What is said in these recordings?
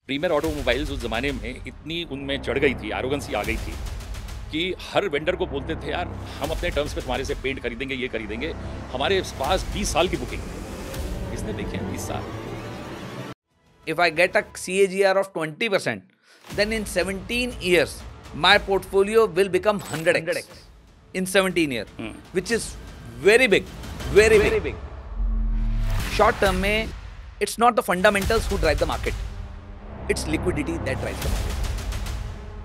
Premiere automobiles उस ज़माने में इतनी उनमें चढ़ गई थी, एरोगेंसी आ गई थी कि हर वेंडर को बोलते थे, यार हम अपने टर्म्स पे तुम्हारे से पेंट खरीदेंगे, ये खरीदेंगे। हमारे पास 20 साल की बुकिंग है। किसने देखे हैं 20 साल? If I get a CAGR of 20%, then in 17 years, my portfolio will become 100x in 17 years, which is very big, very big. Short term में, it's not the fundamentals who drive the market. It's liquidity that drives the market.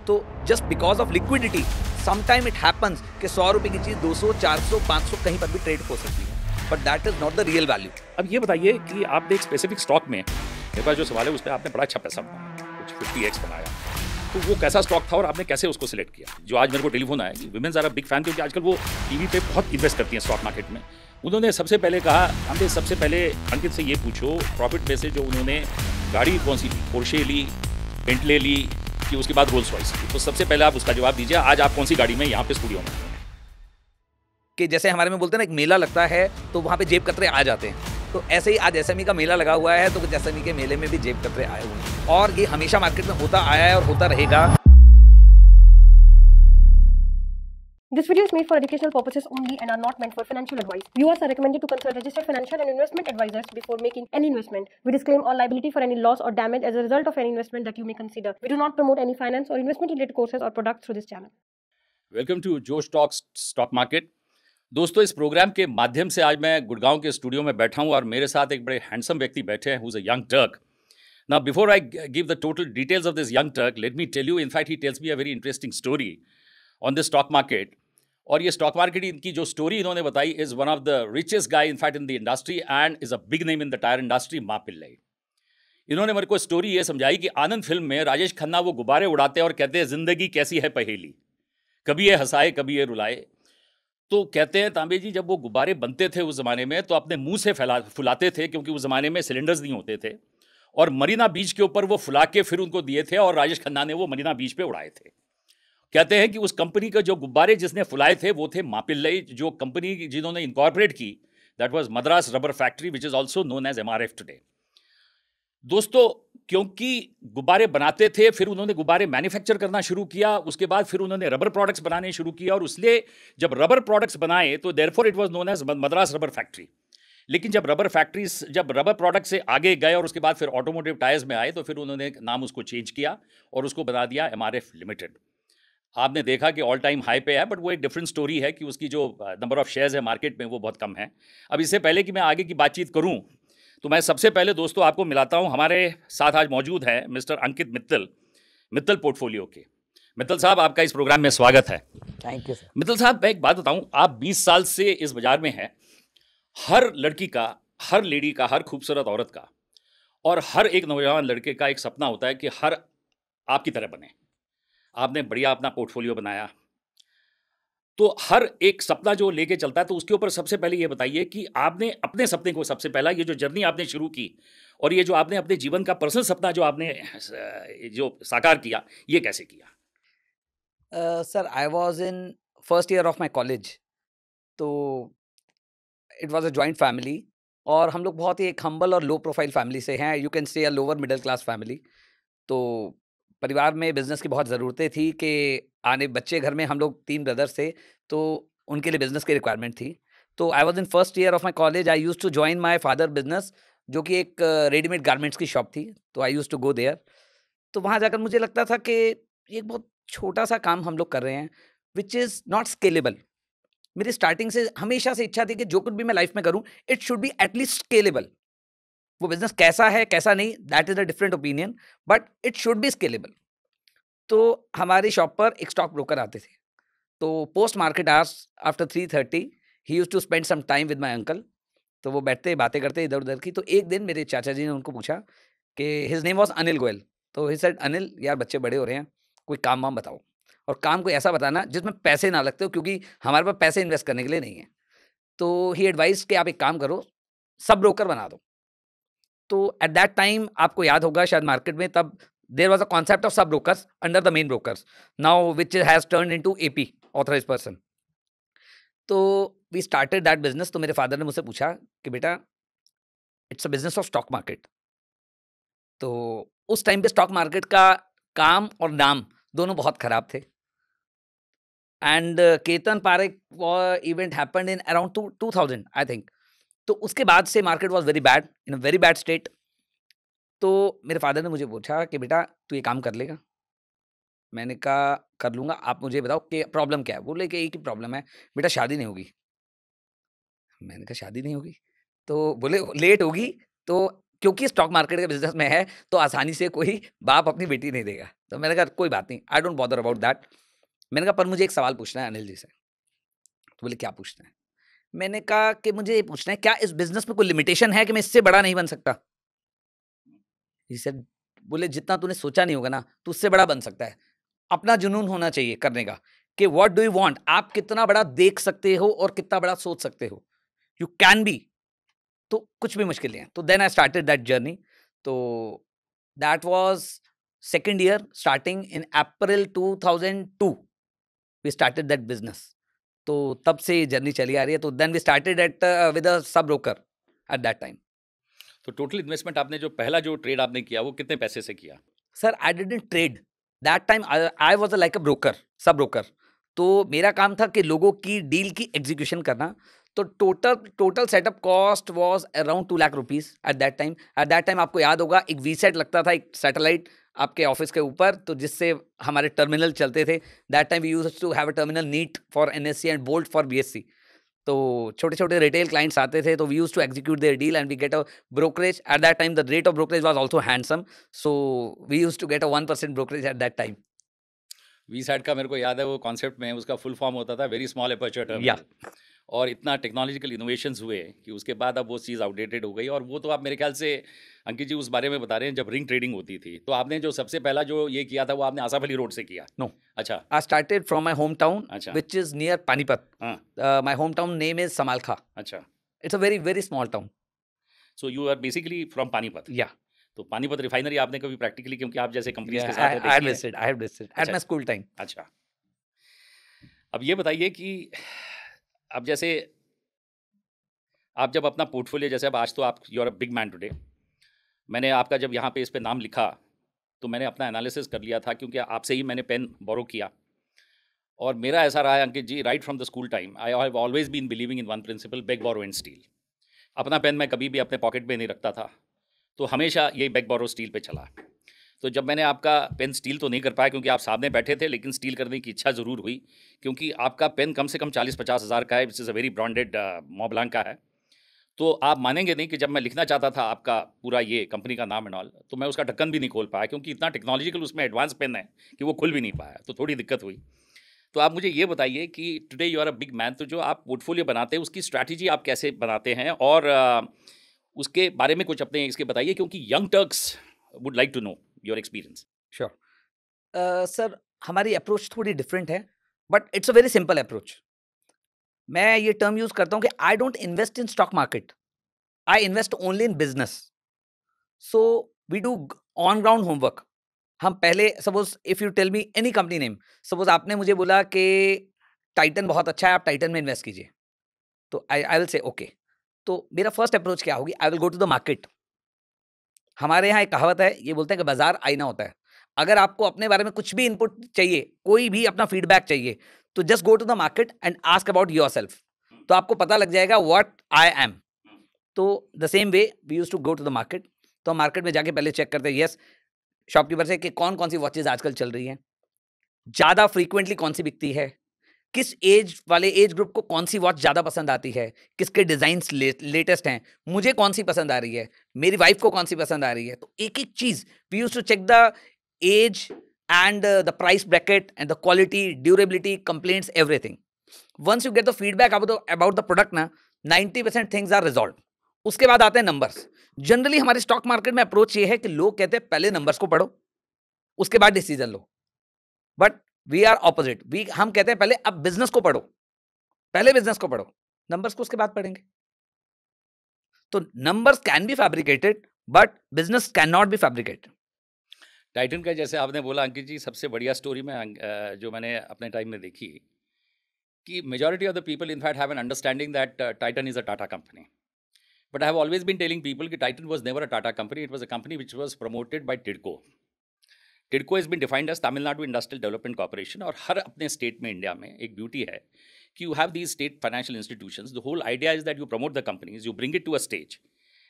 तो just because of liquidity, sometime it happens कि 100 रुपए की चीज़ 200, 400, 500 कहीं पर भी trade हो सकती है. But that is not the real value. अब ये बताइए कि आपने एक स्पेसिफिक स्टॉक में, मेरे पास जो सवाल है उस पर आपने बड़ा अच्छा पैसा बनाया, कुछ 50x बनाया, तो वो कैसा स्टॉक था और आपने कैसे उसको सिलेक्ट किया? जो आज मेरे को टेलीफोन आया कि womens are a big fan, क्योंकि आजकल वो टीवी पे बहुत इन्वेस्ट करती हैं स्टॉक मार्केट में। उन्होंने सबसे पहले कहा, हमने सबसे पहले अंकित से ये पूछो प्रॉफिट में से जो उन्होंने गाड़ी कौन सी ली, पोर्शे ली, बेंटले ली कि उसके बाद रोल्स रॉयस ली, तो सबसे पहले आप उसका जवाब दीजिए। आज आप कौन सी गाड़ी में यहाँ पे स्टूडियो में? कि जैसे हमारे में बोलते हैं ना, एक मेला लगता है तो वहाँ पे जेब कतरे आ जाते हैं, तो ऐसे ही आज एसएमई का मेला लगा हुआ है, तो एसएमई के मेले में भी जेब कतरे आए हुए हैं और ये हमेशा मार्केट में होता आया है और होता रहेगा। This video is made for educational purposes only and are not meant for financial advice. Viewers are recommended to consult registered financial and investment advisors before making any investment. We disclaim all liability for any loss or damage as a result of any investment that you may consider. We do not promote any finance or investment related courses or products through this channel. Welcome to Josh Talks stock market. दोस्तों, इस programme के माध्यम से आज मैं गुड़गांव के studio में बैठा हूं और मेरे साथ एक बड़े हैंडसम व्यक्ति बैठे हैं, who is a young turk. Now before I give the total details of this young turk, let me tell you, in fact he tells me a very interesting story on this stock market. और ये stock market की जो story इन्होंने बताई is one of the richest guy in fact in the industry and is a big name in the tyre industry, माँ पिल्लई। इन्होंने मेरे को स्टोरी ये समझाई कि आनंद फिल्म में राजेश खन्ना वो गुब्बारे उड़ाते हैं और कहते हैं जिंदगी कैसी है पहेली, कभी ये हंसाए कभी ये रुलाए। तो कहते हैं तांबे जी, जब वो गुब्बारे बनते थे उस ज़माने में तो अपने मुंह से फुलाते थे, क्योंकि उस ज़माने में सिलेंडर्स नहीं होते थे, और मरीना बीच के ऊपर वो फुला के फिर उनको दिए थे और राजेश खन्ना ने वो मरीना बीच पे उड़ाए थे। कहते हैं कि उस कंपनी का जो गुब्बारे जिसने फुलाए थे वो थे माँ पिल्लई। जो कंपनी जिन्होंने इनकॉर्पोरेट की, that was Madras rubber factory, which is also known as MRF today. दोस्तों, क्योंकि गुब्बारे बनाते थे, फिर उन्होंने गुब्बारे मैन्युफैक्चर करना शुरू किया, उसके बाद फिर उन्होंने रबर प्रोडक्ट्स बनाने शुरू किया, और इसलिए जब रबर प्रोडक्ट्स बनाए तो therefore it was known as Madras rubber factory. लेकिन जब रबर प्रोडक्ट से आगे गए और उसके बाद फिर ऑटोमोटिव टायर्स में आए तो फिर उन्होंने नाम उसको चेंज किया और उसको बना दिया MRF लिमिटेड। आपने देखा कि ऑल टाइम हाई पे है, बट वो एक डिफरेंट स्टोरी है कि उसकी जो नंबर ऑफ शेयर्स है मार्केट में वो बहुत कम है। अब इससे पहले कि मैं आगे की बातचीत करूं, तो मैं सबसे पहले दोस्तों आपको मिलाता हूं, हमारे साथ आज मौजूद है मिस्टर अंकित मित्तल पोर्टफोलियो के। मित्तल साहब, आपका इस प्रोग्राम में स्वागत है। Thank you sir. मित्तल साहब, मैं एक बात बताऊं, आप 20 साल से इस बाजार में हैं। हर लड़की का, हर लेडी का, हर खूबसूरत औरत का और हर एक नौजवान लड़के का एक सपना होता है कि हर आपकी तरह बने। आपने बढ़िया अपना पोर्टफोलियो बनाया, तो हर एक सपना जो लेके चलता है, तो उसके ऊपर सबसे पहले ये बताइए कि आपने अपने सपने को, सबसे पहला ये जो जर्नी आपने शुरू की और ये जो आपने अपने जीवन का पर्सनल सपना जो आपने जो साकार किया, ये कैसे किया? Sir, I was in first year of my college, तो it was a joint family और हम लोग बहुत ही एक हम्बल और लो प्रोफाइल फैमिली से हैं। You can say a lower middle class family. तो परिवार में बिजनेस की बहुत ज़रूरतें थी कि आने बच्चे घर में, हम लोग 3 ब्रदर्स थे, तो उनके लिए बिजनेस की रिक्वायरमेंट थी। तो I was in first year of my college, I use to join my father business, जो कि एक रेडीमेड गारमेंट्स की शॉप थी। तो I use to go there. तो वहाँ जाकर मुझे लगता था कि ये एक बहुत छोटा सा काम हम लोग कर रहे हैं, विच इज़ नॉट स्केलेबल। मेरी स्टार्टिंग से हमेशा से इच्छा थी कि जो कुछ भी मैं लाइफ में करूं, it should be at least scalable. वो बिजनेस कैसा है कैसा नहीं, that is a different opinion, but it should B scalable. तो हमारी शॉप पर एक स्टॉक ब्रोकर आते थे, तो पोस्ट मार्केट आवर्स आफ्टर 3:30 ही used to spend some time with my uncle. तो वो बैठते बातें करते इधर उधर की। तो एक दिन मेरे चाचा जी ने उनको पूछा कि his name was Anil Goyal. तो ही सेड, अनिल यार बच्चे बड़े हो रहे हैं, कोई काम वाम बताओ, और काम कोई ऐसा बताना जिसमें पैसे ना लगते हो, क्योंकि हमारे पास पैसे इन्वेस्ट करने के लिए नहीं है। तो ही एडवाइस कि आप एक काम करो, सब ब्रोकर बना दो। तो एट दैट टाइम आपको याद होगा शायद मार्केट में तब there was a concept of sub brokers under the main brokers, now which has turned into AP, authorized person. तो वी स्टार्टेड दैट बिजनेस। तो मेरे फादर ने मुझसे पूछा कि बेटा, it's a business of stock market, तो उस टाइम पे स्टॉक मार्केट का काम और नाम दोनों बहुत खराब थे. And Ketan Parekh event happened in around 2000 I think. तो उसके बाद से market was very bad, in a very bad state. तो मेरे फादर ने मुझे पूछा कि बेटा तू ये काम कर लेगा? मैंने कहा कर लूंगा, आप मुझे बताओ कि प्रॉब्लम क्या है. बोले कि एक ही प्रॉब्लम है बेटा, शादी नहीं होगी. मैंने कहा शादी नहीं होगी? तो बोले लेट होगी, तो क्योंकि स्टॉक मार्केट के बिजनेस में है तो आसानी से कोई बाप अपनी बेटी नहीं देगा. तो मैंने कहा कोई बात नहीं, I don't bother about that. मैंने कहा पर मुझे एक सवाल पूछना है अनिल जी से. तो बोले क्या पूछना है? मैंने कहा कि मुझे ये पूछना है क्या इस बिजनेस में कोई लिमिटेशन है कि मैं इससे बड़ा नहीं बन सकता? ही सेड, बोले जितना तूने सोचा नहीं होगा ना तो उससे बड़ा बन सकता है. अपना जुनून होना चाहिए करने का कि व्हाट डू यू वांट, आप कितना बड़ा देख सकते हो और कितना बड़ा सोच सकते हो. You can be. तो कुछ भी मुश्किल नहीं है. तो then I started that journey. तो that was second year starting in April 2002 we started that business. तो तब से ये जर्नी चली आ रही है. तो then we started at with a sub broker at that time. तो टोटल इन्वेस्टमेंट आपने जो पहला जो ट्रेड आपने किया वो कितने पैसे से किया? Sir I didn't trade that time. I was like a broker, sub broker. तो मेरा काम था कि लोगों की डील की एग्जीक्यूशन करना. तो total setup cost was around 2 lakh rupees eight that time. Eight that time आपको याद होगा एक वी सेट लगता था, एक सैटेलाइट आपके ऑफिस के ऊपर, तो जिससे हमारे टर्मिनल चलते थे. That time we used to have a terminal NEAT for NSC and BOLT for BSC. तो छोटे छोटे रिटेल क्लाइंट्स आते थे, तो we use to execute their deal and we get a brokerage. At that time the rate of brokerage was also handsome, so we use to get a 1% brokerage at that time. We sat का मेरे को याद है वो concept में उसका full form होता था वेरी स्मॉल अपर्चर टर्मिनल. और इतना टेक्नोलॉजिकल इनोवेशंस हुए कि उसके बाद अब वो चीज़ आउटडेटेड हो गई. और वो तो आप मेरे ख्याल से अंकित जी उस बारे में बता रहे हैं जब रिंग ट्रेडिंग होती थी. तो आपने जो सबसे पहला जो ये किया था वो आपने आसाफ अली रोड से किया? नो, अच्छा. I started from my home town अच्छा. Which is near Panipat. हाँ. My home town name is Samalkha. अच्छा. It's a very very small town. So you are basically from Panipat? Yeah. तो पानीपत रिफाइनरी आपने कभी प्रैक्टिकली, क्योंकि आप जैसे कंपनीज के आई साथ हैव विजिटेड एट अच्छा. My school time. अच्छा. अब ये बताइए कि अब जैसे आप जब अपना पोर्टफोलियो, जैसे अब आज तो आप you are a big man today, मैंने आपका जब यहाँ पे इस पे नाम लिखा तो मैंने अपना एनालिसिस कर लिया था क्योंकि आपसे ही मैंने पेन बोरो किया. और मेरा ऐसा रहा है Ankit ji, right from the school time I have always been believing in one principle, beg borrow and steal. अपना पेन मैं कभी भी अपने पॉकेट में नहीं रखता था, तो हमेशा यही बेग बोरो स्टील पे चला. तो जब मैंने आपका पेन स्टील तो नहीं कर पाया क्योंकि आप सामने बैठे थे, लेकिन स्टील करने की इच्छा ज़रूर हुई क्योंकि आपका पेन कम से कम 40-50 हज़ार का है, which is a very branded Montblanc का है. तो आप मानेंगे नहीं कि जब मैं लिखना चाहता था आपका पूरा ये कंपनी का नाम एंड ऑल, तो मैं उसका ढक्कन भी नहीं खोल पाया क्योंकि इतना टेक्नोलॉजिकल उसमें एडवांस पेन है कि वो खुल भी नहीं पाया. तो थोड़ी दिक्कत हुई. तो आप मुझे ये बताइए कि today you are a big man, तो जो आप पोर्टफोलियो बनाते हैं उसकी स्ट्रैटेजी आप कैसे बनाते हैं और उसके बारे में कुछ अपने इसके बताइए क्योंकि young Turks would like to know your experience. Sure. Sir हमारी अप्रोच थोड़ी डिफरेंट है, but it's a very simple approach. मैं ये टर्म यूज करता हूँ कि I don't invest in stock market, I invest only in business. So we do on ground homework. हम पहले suppose if you tell me any company name, suppose आपने मुझे बोला कि टाइटन बहुत अच्छा है, आप टाइटन में इन्वेस्ट कीजिए, तो आई विल से ओके. तो मेरा फर्स्ट अप्रोच क्या होगी, I will go to the market. हमारे यहाँ एक कहावत है, ये बोलते हैं कि बाजार आईना होता है. अगर आपको अपने बारे में कुछ भी इनपुट चाहिए, कोई भी अपना फीडबैक चाहिए, तो just go to the market and ask about yourself. तो आपको पता लग जाएगा व्हाट आई एम. तो the same way we use to go to the market. तो हम मार्केट में जाके पहले चेक करते हैं यस शॉपकीपर से कि कौन कौन सी वॉचेज आजकल चल रही हैं, ज़्यादा फ्रीक्वेंटली कौन सी बिकती है, किस एज वाले एज ग्रुप को कौन सी वॉच ज़्यादा पसंद आती है, किसके डिज़ाइंस लेटेस्ट हैं, मुझे कौन सी पसंद आ रही है, मेरी वाइफ को कौन सी पसंद आ रही है. तो एक एक चीज़ we use to check the age and the price bracket and the quality, durability, complaints, everything. Once you get the feedback about the product ना, 90% things are resolved. उसके बाद आते हैं नंबर्स. जनरली हमारे स्टॉक मार्केट में approach ये है कि लोग कहते हैं पहले नंबर्स को पढ़ो, उसके बाद डिसीजन लो. But we are opposite. हम कहते हैं पहले अब बिजनेस को पढ़ो, पहले बिजनेस को पढ़ो, नंबर्स को उसके बाद पढ़ेंगे. तो numbers can be fabricated but business can not be fabricated. Titan का जैसे आपने बोला अंकित जी, सबसे बढ़िया स्टोरी में जो मैंने अपने टाइम में देखी कि majority of the people in fact have an understanding that Titan is a Tata company, But I have always been telling people that Titan was never a Tata company. It was a company which was promoted by TIDCO. TIDCO has been defined as Tamil Nadu Industrial Development Corporation. और हर अपने state में India में एक beauty है कि you have these state financial institutions. The whole idea is that you promote the companies, you bring it to a stage,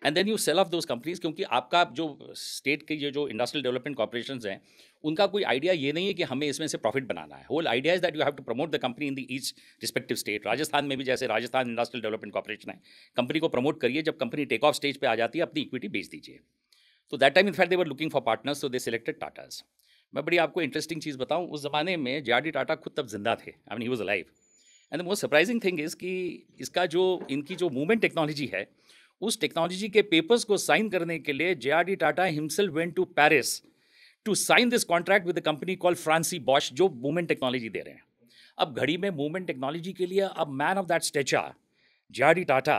and then you sell off those companies. क्योंकि आपका जो state के ये जो इंडस्ट्रियल डेवलपमेंट कॉर्पोरेशंस हैं उनका कोई idea ये नहीं है कि हमें इसमें से प्रॉफिट बनाना है. Whole idea is that you have to promote the company in the each respective state. Rajasthan में भी जैसे राजस्थान इंडस्ट्रियल डेवलपमेंट कॉर्पोरेशन है, कंपनी को प्रमोट करिए, जब कंपनी टेक ऑफ स्टेज पे आ जाती है अपनी इक्विटी बेच दीजिए. तो that time in fact they were looking for partners, so they selected Tatas. मैं बड़ी आपको इंटरेस्टिंग चीज़ बताऊं, उस ज़माने में जे.आर.डी. टाटा खुद तब जिंदा थे. I mean he was alive. And the most surprising thing is कि इसका जो इनकी जो मूवमेंट टेक्नोलॉजी है, उस टेक्नोलॉजी के पेपर्स को साइन करने के लिए J R D. Tata himself went to Paris to sign this contract with the company called France Ebauche, जो मूवमेंट टेक्नोलॉजी दे रहे हैं. अब घड़ी में मूवमेंट टेक्नोलॉजी के लिए अब man of that stature J R D. Tata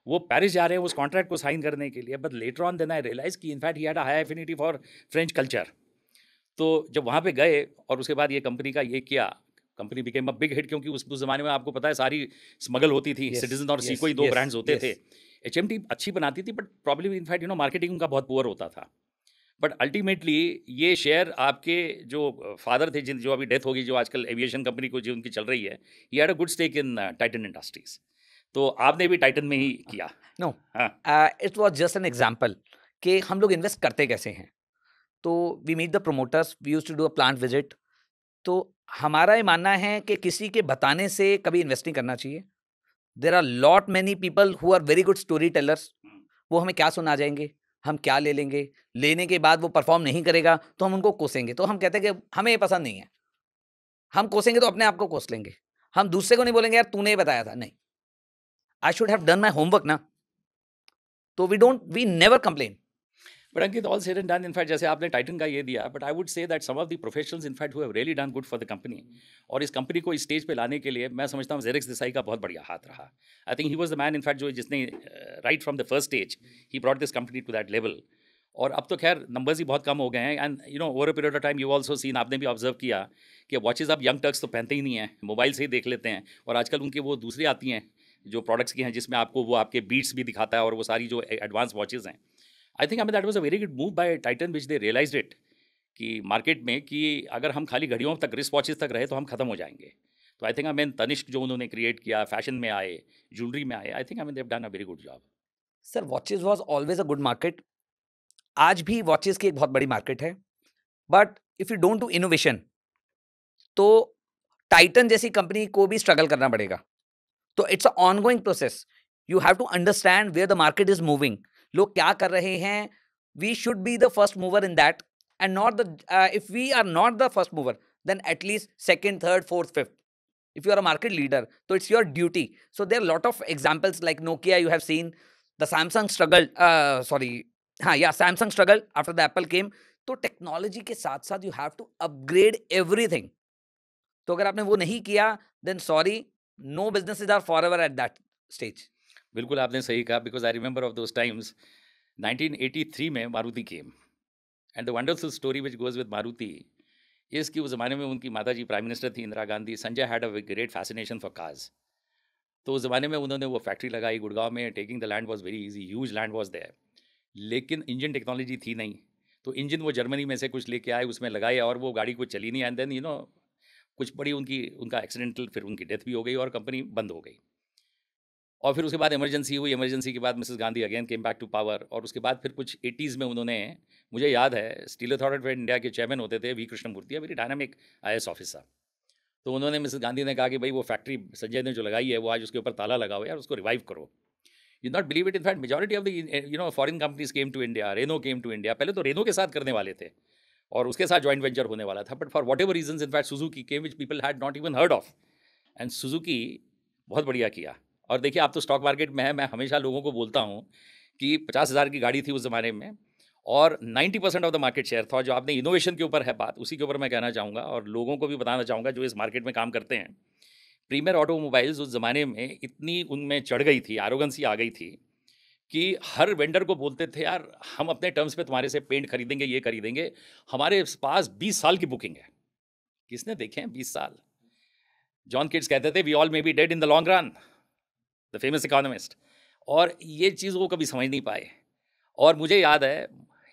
वो पेरिस जा रहे हैं उस कॉन्ट्रैक्ट को साइन करने के लिए. But later on then I realise कि in fact he had a high affinity for French culture. तो जब वहाँ पे गए और उसके बाद ये कंपनी का ये किया, company became a big hit. क्योंकि उस ज़माने में आपको पता है सारी स्मगल होती थी. सिटीजन और सीको ही दो ब्रांड्स होते थे. HMT अच्छी बनाती थी, बट प्रॉब्लम इनफैक्ट मार्केटिंग उनका बहुत पुअर होता था. बट अल्टीमेटली ये शेयर आपके जो फादर थे, जो अभी डेथ होगी, जो आजकल एविएशन कंपनी को जो उनकी चल रही है, ये had a good stake in Titan Industries. तो आपने भी टाइटन में ही किया? No, it was just an example कि हम लोग इन्वेस्ट करते कैसे हैं. तो we meet the promoters, we used to do a plant visit. तो हमारा ये मानना है कि किसी के बताने से कभी इन्वेस्ट नहीं करना चाहिए. There are lot many people who are very good story tellers. वो हमें क्या सुना जाएंगे, हम क्या ले लेंगे, लेने के बाद वो परफॉर्म नहीं करेगा तो हम उनको कोसेंगे. तो हम कहते हैं कि हमें ये पसंद नहीं है. हम कोसेंगे तो अपने आप को कोस लेंगे. हम दूसरे को नहीं बोलेंगे यार तूने बताया था. नहीं, I should have done my homework ना. तो we never complain. But Ankit, all said and done, in fact, जैसे आपने टाइटन का ये दिया, but I would say that some of the professionals, in fact, who have really done good for the company, और इस company को इस stage पे लाने के लिए मैं समझता हूँ जेरिक्स देसाई का बहुत बढ़िया हाथ रहा. I think he was the man, in fact, जो जिसने right from the first stage ही brought this company to that level. और अब तो खैर नंबर्स ही बहुत कम हो गए हैं. And over a period of time you also seen, आपने भी ऑब्जर्व किया कि वॉचेज अब यंग टर्क्स तो पहनते ही नहीं हैं, मोबाइल से ही देख लेते हैं. और आजकल उनकी वो दूसरी आती हैं जो प्रोडक्ट्स की हैं, जिसमें आपको वो आपके बीट्स भी दिखाता है और वो सारी जो एडवांस वॉचेज़ हैं. I think that was a very good move by Titan which they realized it कि मार्केट में कि अगर हम खाली घड़ियों तक, रिस्ट वॉचेस तक रहे तो हम खत्म हो जाएंगे. तो आई थिंक तनिष्क जो उन्होंने क्रिएट किया, फैशन में आए, ज्वेलरी में आए, I think they have done a very good job. Sir, watches was always a good market. आज भी वॉचेस की एक बहुत बड़ी मार्केट है. But if you don't do innovation तो टाइटन जैसी कंपनी को भी स्ट्रगल करना पड़ेगा. तो it's a ongoing process. You have to understand where the market is moving. लोग क्या कर रहे हैं. We should be the first mover in that and not the if we are not the first mover then at least second, third, fourth, fifth. If you are a market leader, so it's your duty. So there are a lot of examples like Nokia. You have seen the Samsung struggled. Samsung struggled after the Apple came. तो technology के साथ साथ you have to upgrade everything. तो अगर आपने वो नहीं किया, then sorry, no businesses are forever at that stage. बिल्कुल आपने सही कहा, because I remember of those times. 1983 में Maruti came, and the wonderful story which goes with Maruti is कि उस ज़माने में उनकी माता जी प्राइम मिनिस्टर थी, Indira Gandhi. Sanjay had a great fascination for cars. तो उस ज़माने में उन्होंने वो फैक्ट्री लगाई गुड़गांव में. Taking the land was very easy, huge land was there, लेकिन इंजन टेक्नोलॉजी थी नहीं. तो इंजन वो जर्मनी में से कुछ लेके आए, उसमें लगाए और वो गाड़ी कुछ चली नहीं. एंड देन कुछ बड़ी उनका एक्सीडेंटल, फिर उनकी डेथ भी हो गई और कंपनी बंद हो गई. और फिर उसके बाद इमरजेंसी हुई. इमरजेंसी के बाद Mrs Gandhi again came back to power. और उसके बाद फिर कुछ 80s में उन्होंने, मुझे याद है, स्टील अथॉरिटी ऑफ इंडिया के चेयरमैन होते थे V Krishnamurthy, very dynamic IAS officer. तो उन्होंने, मिसेस गांधी ने कहा कि भाई वो फैक्ट्री संजय ने जो लगाई है वो आज उसके ऊपर ताला लगाओ यार, उसको रिवाइव करो. You not believe it, in fact majority of the foreign companies came to India. Renault came to India. पहले तो रेनो के साथ करने वाले थे और उसके साथ जॉइंट वेंचर होने वाला था. But for whatever reason, in fact Suzuki came which people had not even heard of. And Suzuki बहुत बढ़िया किया. और देखिए, आप तो स्टॉक मार्केट में है, मैं हमेशा लोगों को बोलता हूँ कि 50,000 की गाड़ी थी उस ज़माने में और 90% ऑफ द मार्केट शेयर था. जो आपने इनोवेशन के ऊपर है बात, उसी के ऊपर मैं कहना चाहूँगा और लोगों को भी बताना चाहूँगा जो इस मार्केट में काम करते हैं. प्रीमियर ऑटोमोबाइल्स उस ज़माने में इतनी उनमें चढ़ गई थी, एरोगेंसी आ गई थी कि हर वेंडर को बोलते थे यार हम अपने टर्म्स पे तुम्हारे से पेंट खरीदेंगे, ये खरीदेंगे, हमारे पास 20 साल की बुकिंग है. किसने देखे हैं 20 साल? जॉन किड्स कहते थे we all may be dead in the long run, the famous economist. और ये चीज़ वो कभी समझ नहीं पाए। और मुझे याद है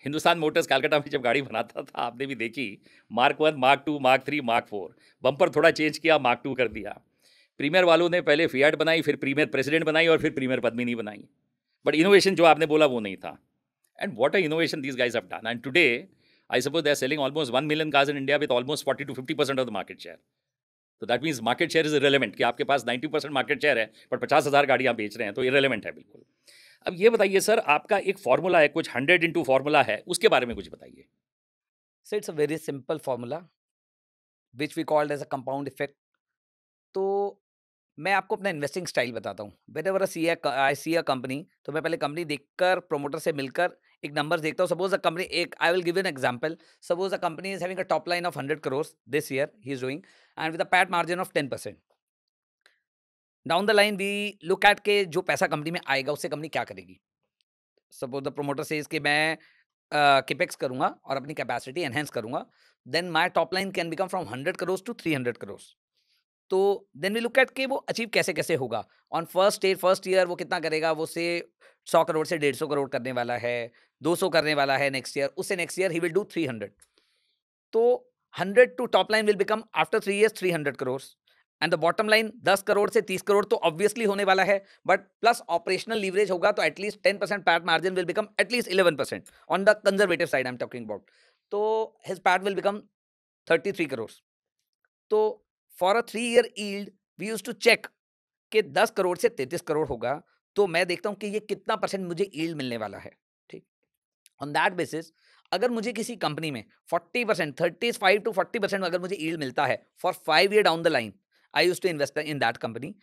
हिंदुस्तान मोटर्स कलकत्ता में जब गाड़ी बनाता था, आपने भी देखी, mark 1, mark 2, mark 3, mark 4, bumper थोड़ा चेंज किया, मार्क 2 कर दिया। प्रीमियर वालों ने पहले फिएट बनाई, फिर प्रीमियर प्रेसिडेंट बनाई और फिर प्रीमियर पद्मिनी बनाई। बट इनोवेशन जो आपने बोला वो नहीं था। And what a innovation these guys have done. And today I suppose they are selling almost 1 million cars in India with almost 40 to 50% of the market share. तो that means market share is irrelevant कि आपके पास 90% market share है पर 50,000 गाड़ियाँ बेच रहे हैं, तो इरेलीवेंट है बिल्कुल। अब ये बताइए सर, आपका एक फॉर्मूला है, कुछ 100 into फॉर्मूला है, उसके बारे में कुछ बताइए। So it's a very simple formula which we called as a compound effect. तो मैं आपको अपना इन्वेस्टिंग स्टाइल बताता हूँ। Whenever I see a company, तो मैं पहले कंपनी देखकर, प्रोमोटर से मिलकर एक नंबर देखता हूँ। सपोज अ कंपनी, एक I will give an example. Suppose a company is having a top line of 100 crores this year he is doing and with a PAT margin of 10%। Down the line we look at के जो पैसा company में आएगा उससे company क्या करेगी। Suppose the promoter से इसके मैं केपेक्स करूंगा और अपनी कैपेसिटी एनहेंस करूंगा, then my top line can become from 100 crores to 300 crores। तो देन वी लुक एट के वो अचीव कैसे कैसे होगा। ऑन फर्स्ट ईयर वो कितना करेगा, वो से 100 करोड़ से 150 करोड़ करने वाला है, 200 करने वाला है नेक्स्ट ईयर, उससे next year he will do 300। तो 100 to top line will become after 3 years 300 crores and the bottom line 10 करोड़ से 30 करोड़ तो ऑब्वियसली होने वाला है, बट प्लस ऑपरेशनल लीवरेज होगा तो at least 10% PAT margin will become at least 11% on the conservative side I am talking about. तो his PAT will become 33 crores। तो for a 3 year yield we use to check कि 10 करोड़ से 33 करोड़ होगा, तो मैं देखता हूं कि ये कितना परसेंट मुझे yield मिलने वाला है। ठीक, ऑन दैट बेसिस अगर मुझे किसी कंपनी में 40%, 35 to 40% अगर मुझे yield मिलता है for 5 year down the line, I use to invest in that company.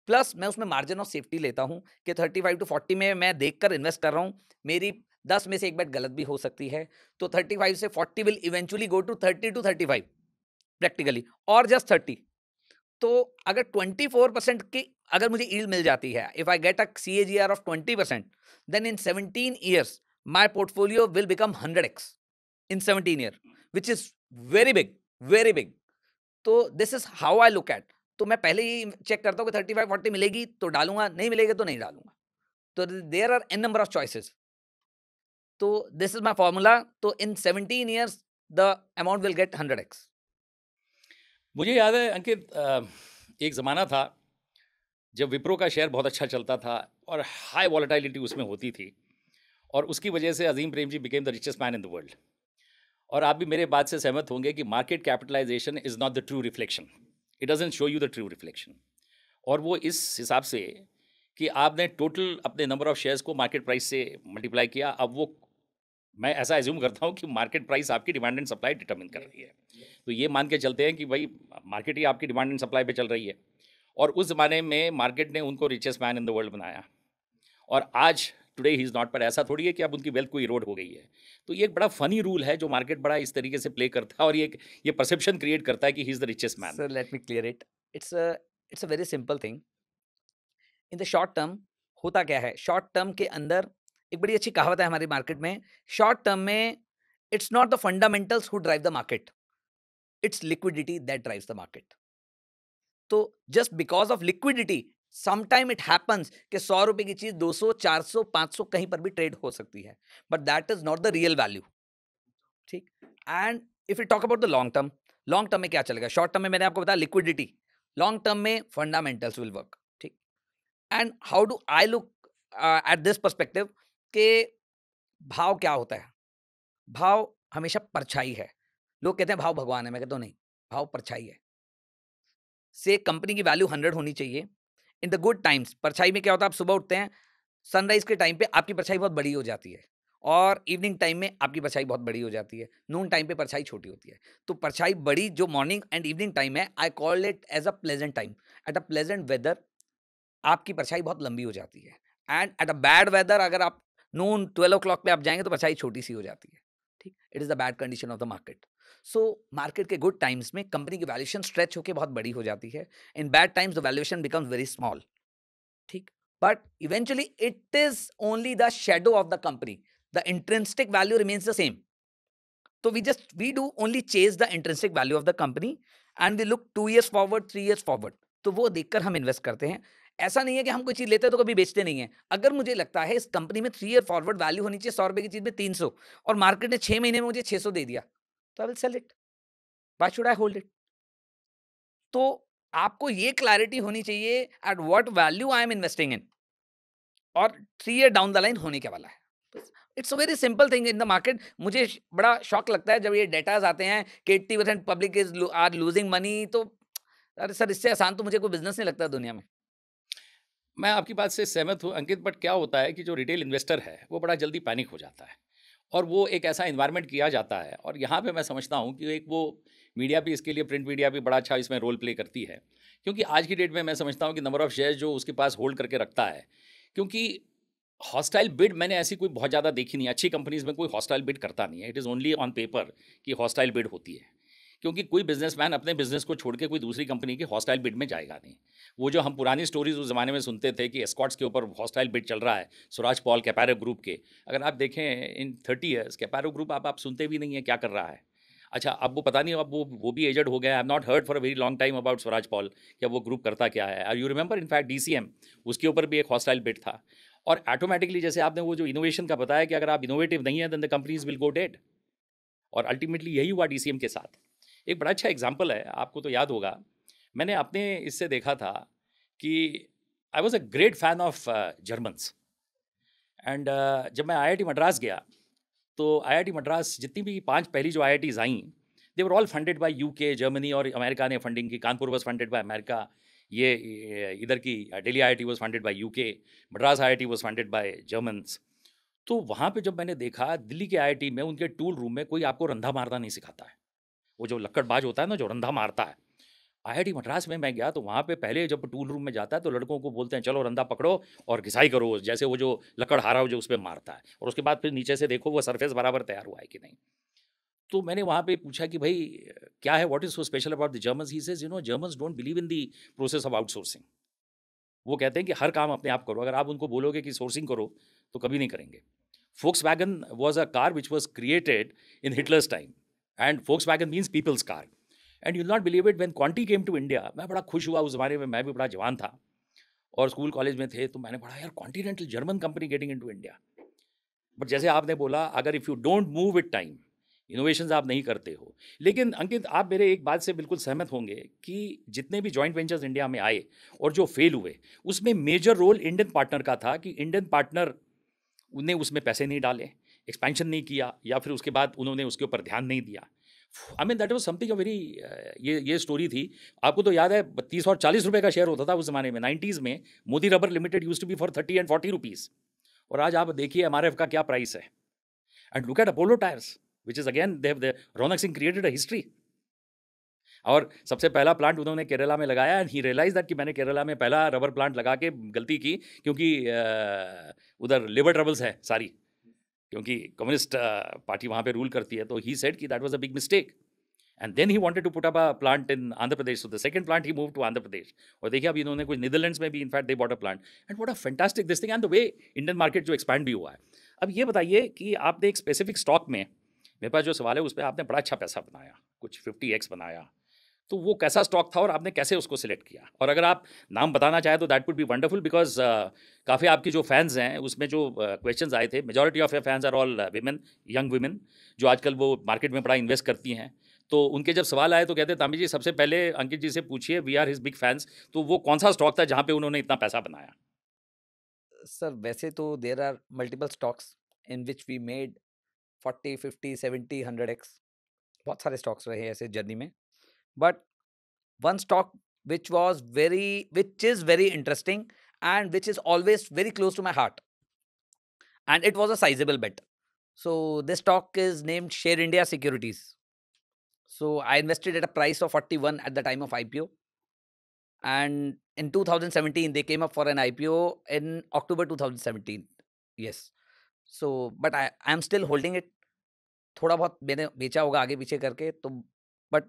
Plus मैं उसमें मार्जिन ऑफ सेफ्टी लेता हूं कि 35 to 40 में मैं देखकर इन्वेस्ट कर रहा हूं, मेरी 10 में से एक बेट गलत भी हो सकती है, तो 35 से 40 will eventually go to 30 to 35 practically, और जस्ट 30। तो अगर 24% की अगर मुझे yield मिल जाती है, if I get a CAGR of 20%, then in 17 years my portfolio will become 100x in 17 years, which is very big, very big. तो this is how I look at। तो मैं पहले ही चेक करता हूँ कि 35-40 मिलेगी तो डालूंगा, नहीं मिलेगी तो नहीं डालूंगा। तो there are n number of choices। तो this is my formula। तो in 17 years the amount will get 100x। मुझे याद है अंकित, एक ज़माना था जब विप्रो का शेयर बहुत अच्छा चलता था और हाई वॉलेटिलिटी उसमें होती थी, और उसकी वजह से Azim Premji became the richest man in the world. और आप भी मेरे बात से सहमत होंगे कि market capitalization is not the true reflection, it doesn't show you the true reflection. और वो इस हिसाब से कि आपने टोटल अपने नंबर ऑफ शेयर्स को मार्केट प्राइस से मल्टीप्लाई किया। अब वो, मैं ऐसा एज्यूम करता हूँ कि मार्केट प्राइस आपकी डिमांड एंड सप्लाई डिटरमिन कर रही है। तो ये मान के चलते हैं कि भाई मार्केट ही आपकी डिमांड एंड सप्लाई पे चल रही है, और उस ज़माने में मार्केट ने उनको richest man in the world बनाया, और आज टुडे ही इज़ नॉट। पर ऐसा थोड़ी है कि अब उनकी वेल्थ को इरोड हो गई है। तो ये एक बड़ा फनी रूल है जो मार्केट बड़ा इस तरीके से प्ले करता है, और ये परसेप्शन क्रिएट करता है कि he is the richest man. Sir let me clear it. It's a very simple thing. In the short term होता क्या है, शॉर्ट टर्म के अंदर एक बड़ी अच्छी कहावत है हमारी मार्केट में, शॉर्ट टर्म में it's not the fundamentals who drive the market, it's liquidity that drives the market. तो just because of liquidity sometime it happens कि 100 रुपए की चीज 200, 400, 500 कहीं पर भी ट्रेड हो सकती है, but that is not the real value. ठीक, and if you talk about the long term में क्या चलेगा, शॉर्ट टर्म में मैंने आपको बताया लिक्विडिटी, लॉन्ग टर्म में फंडामेंटल्स विल वर्क। ठीक, and how do I look at this perspective के भाव क्या होता है, भाव हमेशा परछाई है। लोग कहते हैं भाव भगवान है, मैं कहता हूं नहीं, भाव परछाई है। से कंपनी की वैल्यू 100 होनी चाहिए इन द गुड टाइम्स। परछाई में क्या होता है, आप सुबह उठते हैं, सनराइज के टाइम पे आपकी परछाई बहुत बड़ी हो जाती है, और इवनिंग टाइम में आपकी परछाई बहुत बड़ी हो जाती है, नून टाइम पे परछाई छोटी होती है। तो परछाई बड़ी जो मॉर्निंग एंड इवनिंग टाइम है, I call it as a pleasant time. At a pleasant weather आपकी परछाई बहुत लंबी हो जाती है, and at a bad weather अगर आप नून 12 o'clock पे आप जाएंगे तो परछाई छोटी सी हो जाती है। ठीक, it is the bad condition of the market. So market के गुड टाइम्स में कंपनी की वैल्यूएशन स्ट्रेच होकर बहुत बड़ी हो जाती है, in bad times the valuation becomes very small. ठीक, but eventually it is only the shadow of the company, the intrinsic value remains the same. तो we do only chase the intrinsic value of the company and we look 2 years forward, 3 years forward। तो वो देखकर हम invest करते हैं। ऐसा नहीं है कि हम कोई चीज़ लेते हैं तो कभी बेचते नहीं है। अगर मुझे लगता है इस कंपनी में 3 ईयर फॉरवर्ड वैल्यू होनी चाहिए 100 रुपए की चीज़ में 300 और मार्केट ने 6 महीने में मुझे 600 दे दिया, तो I will sell it. Why should I hold it? तो आपको ये क्लैरिटी होनी चाहिए at what value I am investing in और 3 ईयर डाउन द लाइन होने क्या वाला है। It's a very simple thing in the market. मुझे बड़ा शॉक लगता है जब ये डेटाज आते हैं कि 80% public is are losing money, तो अरे सर इससे आसान तो मुझे कोई बिजनेस नहीं लगता दुनिया में। मैं आपकी बात से सहमत हूँ अंकित, बट क्या होता है कि जो रिटेल इन्वेस्टर है वो बड़ा जल्दी पैनिक हो जाता है और वो एक ऐसा इन्वायरमेंट किया जाता है, और यहाँ पे मैं समझता हूँ कि एक वो मीडिया भी इसके लिए, प्रिंट मीडिया भी बड़ा अच्छा इसमें रोल प्ले करती है, क्योंकि आज की डेट में मैं समझता हूँ कि नंबर ऑफ शेयर्स जो उसके पास होल्ड करके रखता है, क्योंकि हॉस्टाइल बिड मैंने ऐसी कोई बहुत ज़्यादा देखी नहीं, अच्छी कंपनीज में कोई हॉस्टाइल बिड करता नहीं है, it is only on paper कि हॉस्टाइल बिड होती है, क्योंकि कोई बिजनेसमैन अपने बिजनेस को छोड़ के कोई दूसरी कंपनी की हॉस्टाइल बिड में जाएगा नहीं। वो जो हम पुरानी स्टोरीज उस ज़माने में सुनते थे कि एस्कॉट्स के ऊपर हॉस्टाइल बिड चल रहा है, स्वराज पॉल कैपारो ग्रुप के, अगर आप देखें इन 30 ईयर्स कैपारो ग्रुप आप सुनते भी नहीं है क्या कर रहा है। अच्छा, अब वो पता नहीं, अब वो भी एजेड हो गया है। I have not heard for a very long time about Swaraj Paul कि अब वो ग्रुप करता क्या है। यू रिमेंबर इनफैक्ट DCM, उसके ऊपर भी एक हॉस्टाइल बिड था, और ऑटोमेटिकली जैसे आपने वो जो इनोवेशन का बताया कि अगर आप इनोवेटिव नहीं है then the companies will go dead, और अल्टीमेटली यही हुआ DCM के साथ। एक बड़ा अच्छा एग्जाम्पल है, आपको तो याद होगा, मैंने अपने इससे देखा था कि I was a great fan of Germans, and जब मैं IIT मद्रास गया तो IIT मद्रास जितनी भी 5 पहली जो IITs I, they were all funded by UK, Germany और अमेरिका ने फंडिंग की। Kanpur was funded by America, ये इधर की Delhi IIT was funded by UK, Madras IIT was funded by Germans. तो वहाँ पे जब मैंने देखा दिल्ली के IIT में उनके टूल रूम में कोई आपको रंधा मारना नहीं सिखाता है, वो जो लक्कड़बाज होता है ना जो रंधा मारता है। IIT मद्रास में मैं गया तो वहाँ पे पहले जब टूल रूम में जाता है तो लड़कों को बोलते हैं चलो रंधा पकड़ो और घिसाई करो, जैसे वो जो लकड़हारा हो जो उस पे मारता है, और उसके बाद फिर नीचे से देखो वो सरफेस बराबर तैयार हुआ है कि नहीं। तो मैंने वहाँ पे पूछा कि भाई क्या है, what is so special about the Germans? He says Germans don't believe in the process of outsourcing. वो कहते हैं कि हर काम अपने आप करो, अगर आप उनको बोलोगे कि सोर्सिंग करो तो कभी नहीं करेंगे। Volkswagen was a car which was created in Hitler's time, and Volkswagen means people's car. And you'll not believe it, when Conti came to India, मैं बड़ा खुश हुआ। उस ज़माने में मैं भी बड़ा जवान था और स्कूल कॉलेज में थे, तो मैंने पढ़ा यार continental German company getting into India. But जैसे आपने बोला, अगर if you don't move with time, innovations आप नहीं करते हो। लेकिन अंकित, आप मेरे एक बात से बिल्कुल सहमत होंगे कि जितने भी जॉइंट वेंचर्स इंडिया में आए और जो फेल हुए, उसमें मेजर रोल इंडियन पार्टनर का था कि इंडियन पार्टनर उन्हें उसमें पैसे नहीं डाले, एक्सपेंशन नहीं किया, या फिर उसके बाद उन्होंने उसके ऊपर ध्यान नहीं दिया। I mean that was something a very, ये स्टोरी थी। आपको तो याद है 30 और 40 रुपए का शेयर होता था उस ज़माने में, 90s में। Modi rubber limited used to be for 30 and 40 rupees, और आज आप देखिए MRF का क्या प्राइस है। And look at Apollo tyres which is again they have Raunak Singh created a history, और सबसे पहला प्लांट उन्होंने केरला में लगाया, एंड ही रियलाइज दैट कि मैंने केरला में पहला रबर प्लांट लगा के गलती की, क्योंकि उधर लेबर ट्रबल्स है सारी, क्योंकि कम्युनिस्ट पार्टी वहाँ पे रूल करती है। तो ही सेड कि that was a big mistake, and then he wanted to put up a plant in Andhra Pradesh. So the second plant he move to Andhra Pradesh, और देखिए अभी इन्होंने कुछ नीदरलैंड्स में भी in fact they bought a plant, and what a fantastic this thing, and the way Indian market जो expand भी हुआ है। अब ये बताइए कि आपने एक स्पेसिफिक स्टॉक में, मेरे पास जो सवाल है उस पर आपने बड़ा अच्छा पैसा बनाया, कुछ 50x बनाया, तो वो कैसा स्टॉक था और आपने कैसे उसको सिलेक्ट किया? और अगर आप नाम बताना चाहें तो that would be wonderful, because काफ़ी आपकी जो फैंस हैं उसमें जो क्वेश्चंस आए थे, majority of your fans are all women, young women, जो आजकल वो मार्केट में बड़ा इन्वेस्ट करती हैं। तो उनके जब सवाल आए तो कहते तांबी जी सबसे पहले अंकित जी से पूछिए, we are his big fans, तो वो कौन सा स्टॉक था जहाँ पे उन्होंने इतना पैसा बनाया? सर वैसे तो there are multiple stocks in which we made 40, 50, 70, 100x। बहुत सारे स्टॉक्स रहे ऐसे जर्नी में, but one stock which is very interesting and which is always very close to my heart, and it was a sizable bet. So this stock is named Share India Securities. So I invested at a price of 41 at the time of IPO, and in 2017 they came up for an IPO in October 2017. Yes. So but I am still holding it. थोड़ा बहुत मैंने बेचा होगा आगे पीछे करके, तो but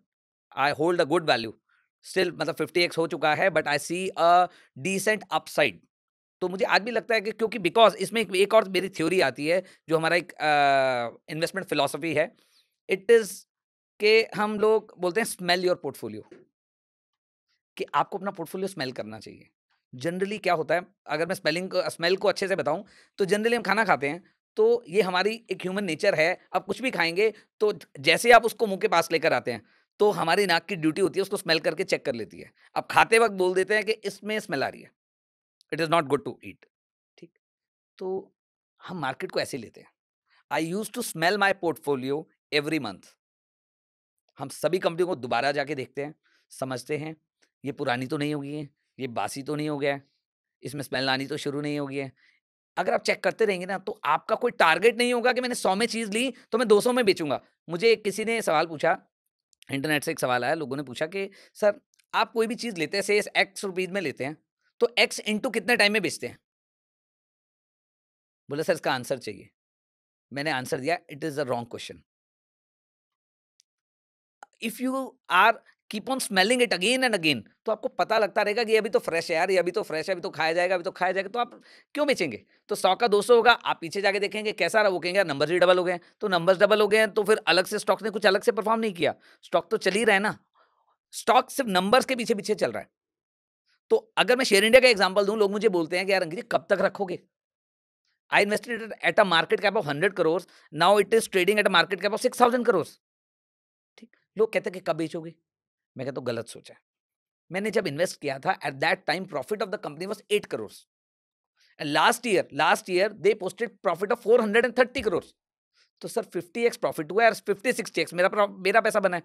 I hold a good value still, मतलब 50x हो चुका है, but I see a decent upside. तो मुझे आज भी लगता है कि क्योंकि बिकॉज इसमें एक और मेरी थ्योरी आती है, जो हमारा एक इन्वेस्टमेंट फिलॉसफी है, इट इज के हम लोग बोलते हैं स्मेल योर पोर्टफोलियो, कि आपको अपना पोर्टफोलियो स्मेल करना चाहिए। जनरली क्या होता है, अगर मैं स्मेल को अच्छे से बताऊं, तो जनरली हम खाना खाते हैं, तो ये हमारी एक ह्यूमन नेचर है। अब कुछ भी खाएंगे तो जैसे आप उसको मुंह के पास लेकर आते हैं, तो हमारी नाक की ड्यूटी होती है उसको स्मेल करके चेक कर लेती है। अब खाते वक्त बोल देते हैं कि इसमें स्मेल आ रही है, it is not good to eat. ठीक, तो हम मार्केट को ऐसे लेते हैं। I use to smell my portfolio every month. हम सभी कंपनियों को दोबारा जाके देखते हैं, समझते हैं ये पुरानी तो नहीं हो गई है, ये बासी तो नहीं हो गया है, इसमें स्मेल आनी तो शुरू नहीं हो गई है। अगर आप चेक करते रहेंगे ना, तो आपका कोई टारगेट नहीं होगा कि मैंने 100 में चीज ली तो मैं 200 में बेचूंगा। मुझे किसी ने सवाल पूछा, इंटरनेट से एक सवाल आया, लोगों ने पूछा कि सर आप कोई भी चीज लेते हैं, से एक्स रुपीज में लेते हैं, तो एक्स इंटू कितने टाइम में बेचते हैं? बोले सर इसका आंसर चाहिए। मैंने आंसर दिया, it is a wrong question. If you are keep on smelling it again and again, तो आपको पता लगता रहेगा कि ये अभी तो फ्रेश है यार, ये अभी तो फ्रेश है, अभी तो खाया जाएगा, अभी तो खाया जाएगा, तो आप क्यों बेचेंगे? तो 100 का 200 होगा, आप पीछे जाके देखेंगे कैसा रहा, वो कहेंगे नंबर्स ही डबल हो गए। तो नंबर्स डबल हो गए हैं, तो फिर अलग से स्टॉक ने कुछ अलग से परफॉर्म नहीं किया, स्टॉक तो चल ही रहा है ना। स्टॉक सिर्फ नंबर्स के पीछे पीछे चल रहा है। तो अगर मैं शेयर इंडिया का एग्जांपल दूं, लोग मुझे बोलते हैं कि यार अंकित जी कब तक रखोगे? I invested at a market cap of 100 crore, now it is trading at a market cap of 6000 crore. ठीक, लोग कहते हैं कि कब बेचोगे? मैं कहता हूं गलत सोचा है। मैंने जब इन्वेस्ट किया था, eight that time profit of the company was 8 crore, and last year they posted profit of 430 crore. तो सर 50x प्रॉफिट हुआ है, 50-60x मेरा पैसा बना है।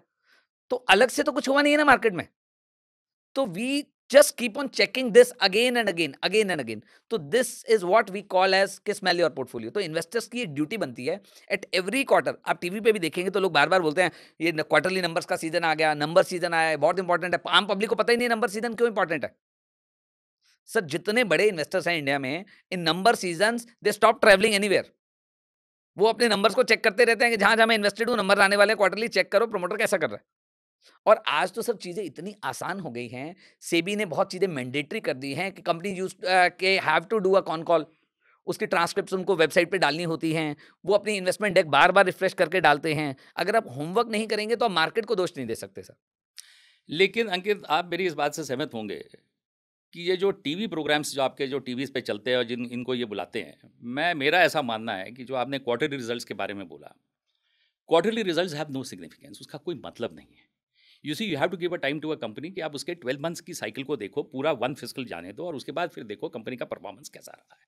तो अलग से तो कुछ हुआ नहीं है ना मार्केट में। तो we just keep on checking this again and again. तो this is what we call as कि smell your portfolio। तो इन्वेस्टर्स की एक ड्यूटी बनती है एट एवरी क्वार्टर। आप टीवी पे भी देखेंगे तो लोग बार बार बोलते हैं ये क्वार्टरली नंबर्स का सीजन आ गया, नंबर सीजन आया है, बहुत इंपॉर्टेंट है। आम पब्लिक को पता ही नहीं नंबर सीजन क्यों इंपॉर्टेंट है। सर जितने बड़े इन्वेस्टर्स हैं इंडिया में, in number season they stop travelling anywhere. वो अपने नंबर्स को चेक करते रहते हैं कि जहां जहां मैं इन्वेस्टेड हूं नंबर आने वाले, क्वार्टरली चेक करो प्रमोटर कैसा कर रहा है। और आज तो सब चीजें इतनी आसान हो गई हैं, सेबी ने बहुत चीजें मैंडेटरी कर दी हैं कि कंपनी यूज के have to do a con call, उसकी ट्रांसक्रिप्ट उनको वेबसाइट पे डालनी होती हैं, वो अपनी इन्वेस्टमेंट डेक बार बार रिफ्रेश करके डालते हैं। अगर आप होमवर्क नहीं करेंगे तो आप मार्केट को दोष नहीं दे सकते सर। लेकिन अंकित, आप मेरी इस बात से सहमत होंगे कि ये जो टीवी प्रोग्राम्स जो आपके जो टीवीज़ पे चलते हैं और इनको ये बुलाते हैं, मेरा ऐसा मानना है कि जो आपने क्वार्टरली रिजल्ट्स के बारे में बोला, quarterly results have no significance, उसका कोई मतलब नहीं है। You see, you have to give a time to a company कि आप उसके 12 मंथ्स की साइकिल को देखो, पूरा 1 फिस्कल जाने दो और उसके बाद फिर देखो कंपनी का परफॉर्मेंस कैसा रहा है।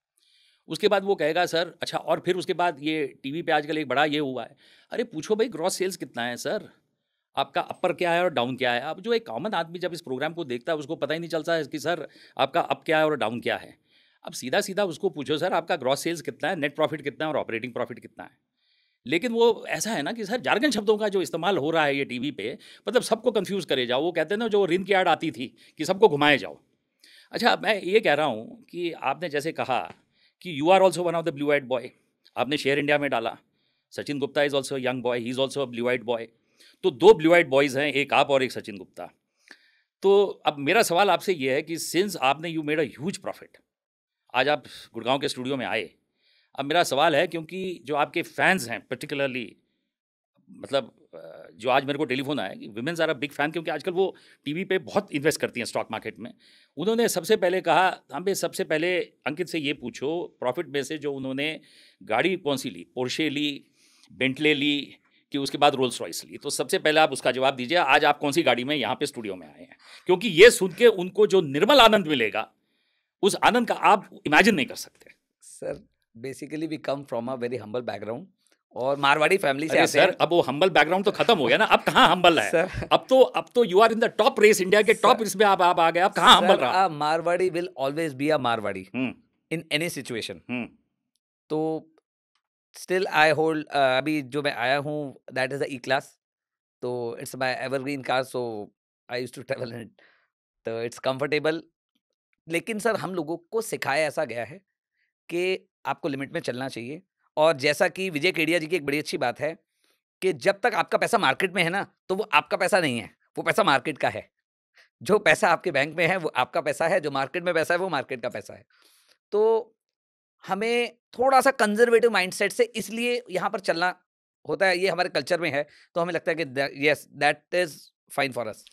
उसके बाद वो कहेगा सर अच्छा, और फिर उसके बाद ये टीवी पे आजकल एक बड़ा ये हुआ है, अरे पूछो भाई ग्रॉस सेल्स कितना है सर, आपका अपर क्या है और डाउन क्या है। अब जो एक कॉमन आदमी जब इस प्रोग्राम को देखता है उसको पता ही नहीं चलता है कि सर आपका अप क्या है और डाउन क्या है। अब सीधा सीधा उसको पूछो सर आपका ग्रॉस सेल्स कितना है, नेट प्रॉफिट कितना है और ऑपरेटिंग प्रॉफिट कितना है। लेकिन वो ऐसा है ना कि सर जार्गन शब्दों का जो इस्तेमाल हो रहा है ये टीवी पे, मतलब सबको कंफ्यूज करे जाओ। वो कहते हैं ना जो रिन की ऐड आती थी कि सबको घुमाए जाओ। अच्छा, मैं ये कह रहा हूँ कि आपने जैसे कहा कि you are also one of the blue eyed boy, आपने शेयर इंडिया में डाला। Sachin Gupta is also young boy, he is also a blue eyed boy. तो 2 ब्लू आइड बॉयज़ हैं, एक आप और एक सचिन गुप्ता। तो अब मेरा सवाल आपसे ये है कि सिंस आपने you made a huge profit, आज आप गुड़गांव के स्टूडियो में आए, अब मेरा सवाल है क्योंकि जो आपके फैंस हैं पर्टिकुलरली, मतलब जो आज मेरे को टेलीफोन आया कि womens are a big fan, क्योंकि आजकल वो टीवी पे बहुत इन्वेस्ट करती हैं स्टॉक मार्केट में। उन्होंने सबसे पहले कहा हमें सबसे पहले अंकित से ये पूछो प्रॉफिट में से जो उन्होंने गाड़ी कौन सी ली, पोर्शे ली, बेंटले ली कि उसके बाद रोल्स रॉयस ली। तो सबसे पहले आप उसका जवाब दीजिए, आज आप कौन सी गाड़ी में यहाँ पे स्टूडियो में आए हैं, क्योंकि ये सुन के उनको जो निर्मल आनंद मिलेगा उस आनंद का आप इमेजिन नहीं कर सकते। Sir basically we come from a very humble background और मारवाड़ी फैमिली से अरे आते हैं। सर, अब वो हम्बल बैकग्राउंड तो खत्म हो गया ना, अब कहाँ हम्बल है सर, अब तो you are in the top race, India के टॉप इसमें आप आ गए, अब कहाँ हम्बल रहा। Marwari will always be a Marwari hmm in any situation. Hmm तो स्टिल आई होल्ड, अभी जो मैं आया हूँ that is the E class, तो it's my evergreen car, so I used to travel in it, तो इट्स कंफर्टेबल। लेकिन सर हम लोगों को सिखाया ऐसा गया है कि आपको लिमिट में चलना चाहिए। और जैसा कि विजय केडिया जी की एक बड़ी अच्छी बात है कि जब तक आपका पैसा मार्केट में है ना, तो वो आपका पैसा नहीं है, वो पैसा मार्केट का है। जो पैसा आपके बैंक में है वो आपका पैसा है, जो मार्केट में पैसा है वो मार्केट का पैसा है। तो हमें थोड़ा सा कंजर्वेटिव माइंडसेट से इसलिए यहाँ पर चलना होता है, ये हमारे कल्चर में है, तो हमें लगता है कि yes that is fine for us.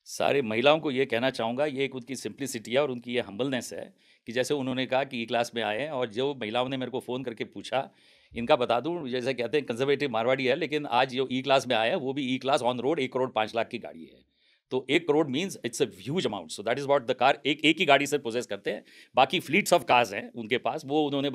सारे महिलाओं को ये कहना चाहूँगा, ये एक उनकी सिंप्लिसिटी है और उनकी ये हम्बलनेस है कि जैसे उन्होंने कहा कि ई क्लास में आए हैं, और जो महिलाओं ने मेरे को फ़ोन करके पूछा, इनका बता दूँ, जैसे कहते हैं कंजर्वेटिव मारवाड़ी है, लेकिन आज जो ई क्लास में आए हैं वो भी E class on road 1 crore 5 lakh की गाड़ी है। तो 1 crore means it's a huge amount, so that is what the car एक ही गाड़ी से पोजेस करते हैं। बाकी फ्लीट्स ऑफ कार्स हैं उनके पास, वो उन्होंने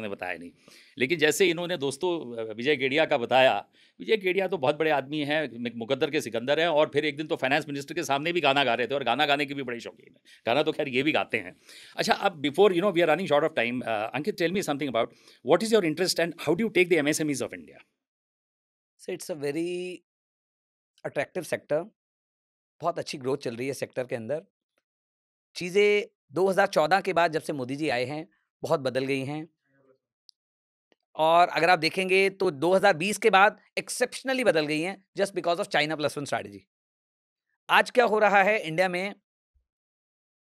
बताया नहीं। लेकिन जैसे इन्होंने दोस्तों विजय केडिया का बताया, विजय केडिया तो बहुत बड़े आदमी हैं, मुकद्दर के सिकंदर हैं, और फिर एक दिन तो फाइनेंस मिनिस्टर के सामने भी गाना गा रहे थे, और गाना गाने की भी बड़ी शौकीन है। गाना तो खैर ये भी गाते हैं। अच्छा, अब before we are running short of time, Ankit, tell me something about what is your interest and how do you take the MSMEs of India? So it's a very attractive sector, बहुत अच्छी ग्रोथ चल रही है sector के अंदर। चीज़ें 2014 के बाद जब से मोदी जी आए हैं बहुत बदल गई हैं, और अगर आप देखेंगे तो 2020 के बाद एक्सेप्शनली बदल गई हैं just because of China plus one strategy. आज क्या हो रहा है इंडिया में,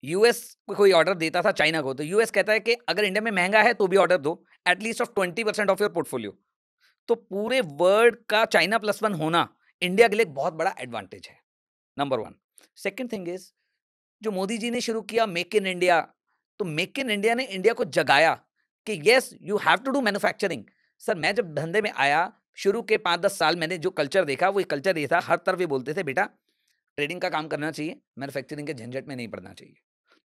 यूएस कोई ऑर्डर देता था चाइना को, तो यूएस कहता है कि अगर इंडिया में महंगा है तो भी ऑर्डर दो, at least of 20% of your portfolio. तो पूरे वर्ल्ड का चाइना प्लस वन होना इंडिया के लिए एक बहुत बड़ा एडवांटेज है, number one. Second thing is, जो मोदी जी ने शुरू किया मेक इन इंडिया, तो मेक इन इंडिया ने इंडिया को जगाया कि yes you have to do manufacturing. Sir, मैं जब धंधे में आया शुरू के 5-10 साल, मैंने जो कल्चर देखा वो कल्चर ये था, हर तरफ ये बोलते थे बेटा ट्रेडिंग का काम करना चाहिए, मैन्युफैक्चरिंग के झंझट में नहीं पड़ना चाहिए।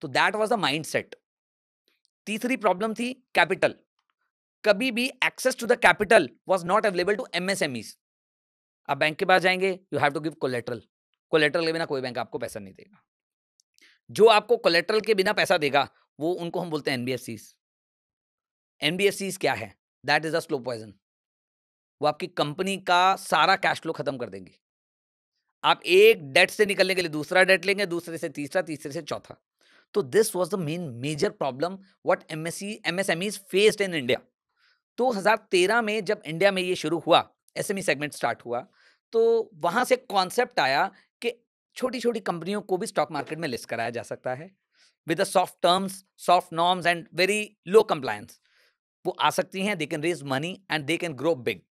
तो that was the mindset. तीसरी प्रॉब्लम थी कैपिटल। कभी भी access to the capital was not available to MSMEs. आप बैंक के पास जाएंगे, you have to give collateral. Collateral के बिना कोई बैंक आपको पैसा नहीं देगा। जो आपको कोलेटरल के बिना पैसा देगा वो उनको हम बोलते हैं एनबीएफसीज। एनबीएफसीज क्या है? That is a slow poison. वो आपकी कंपनी का सारा कैश फ्लो खत्म कर देंगे। आप एक डेट से निकलने के लिए दूसरा डेट लेंगे, दूसरे से तीसरा, तीसरे से चौथा। तो this was the major problem what MSMEs faced in India. 2013 में जब इंडिया में ये शुरू हुआ, एसएमई सेगमेंट स्टार्ट हुआ, तो वहां से कॉन्सेप्ट आया कि छोटी छोटी कंपनियों को भी स्टॉक मार्केट में लिस्ट कराया जा सकता है with the soft terms, soft norms and very low compliance. वो आ सकती हैं, they can raise money and they can grow big.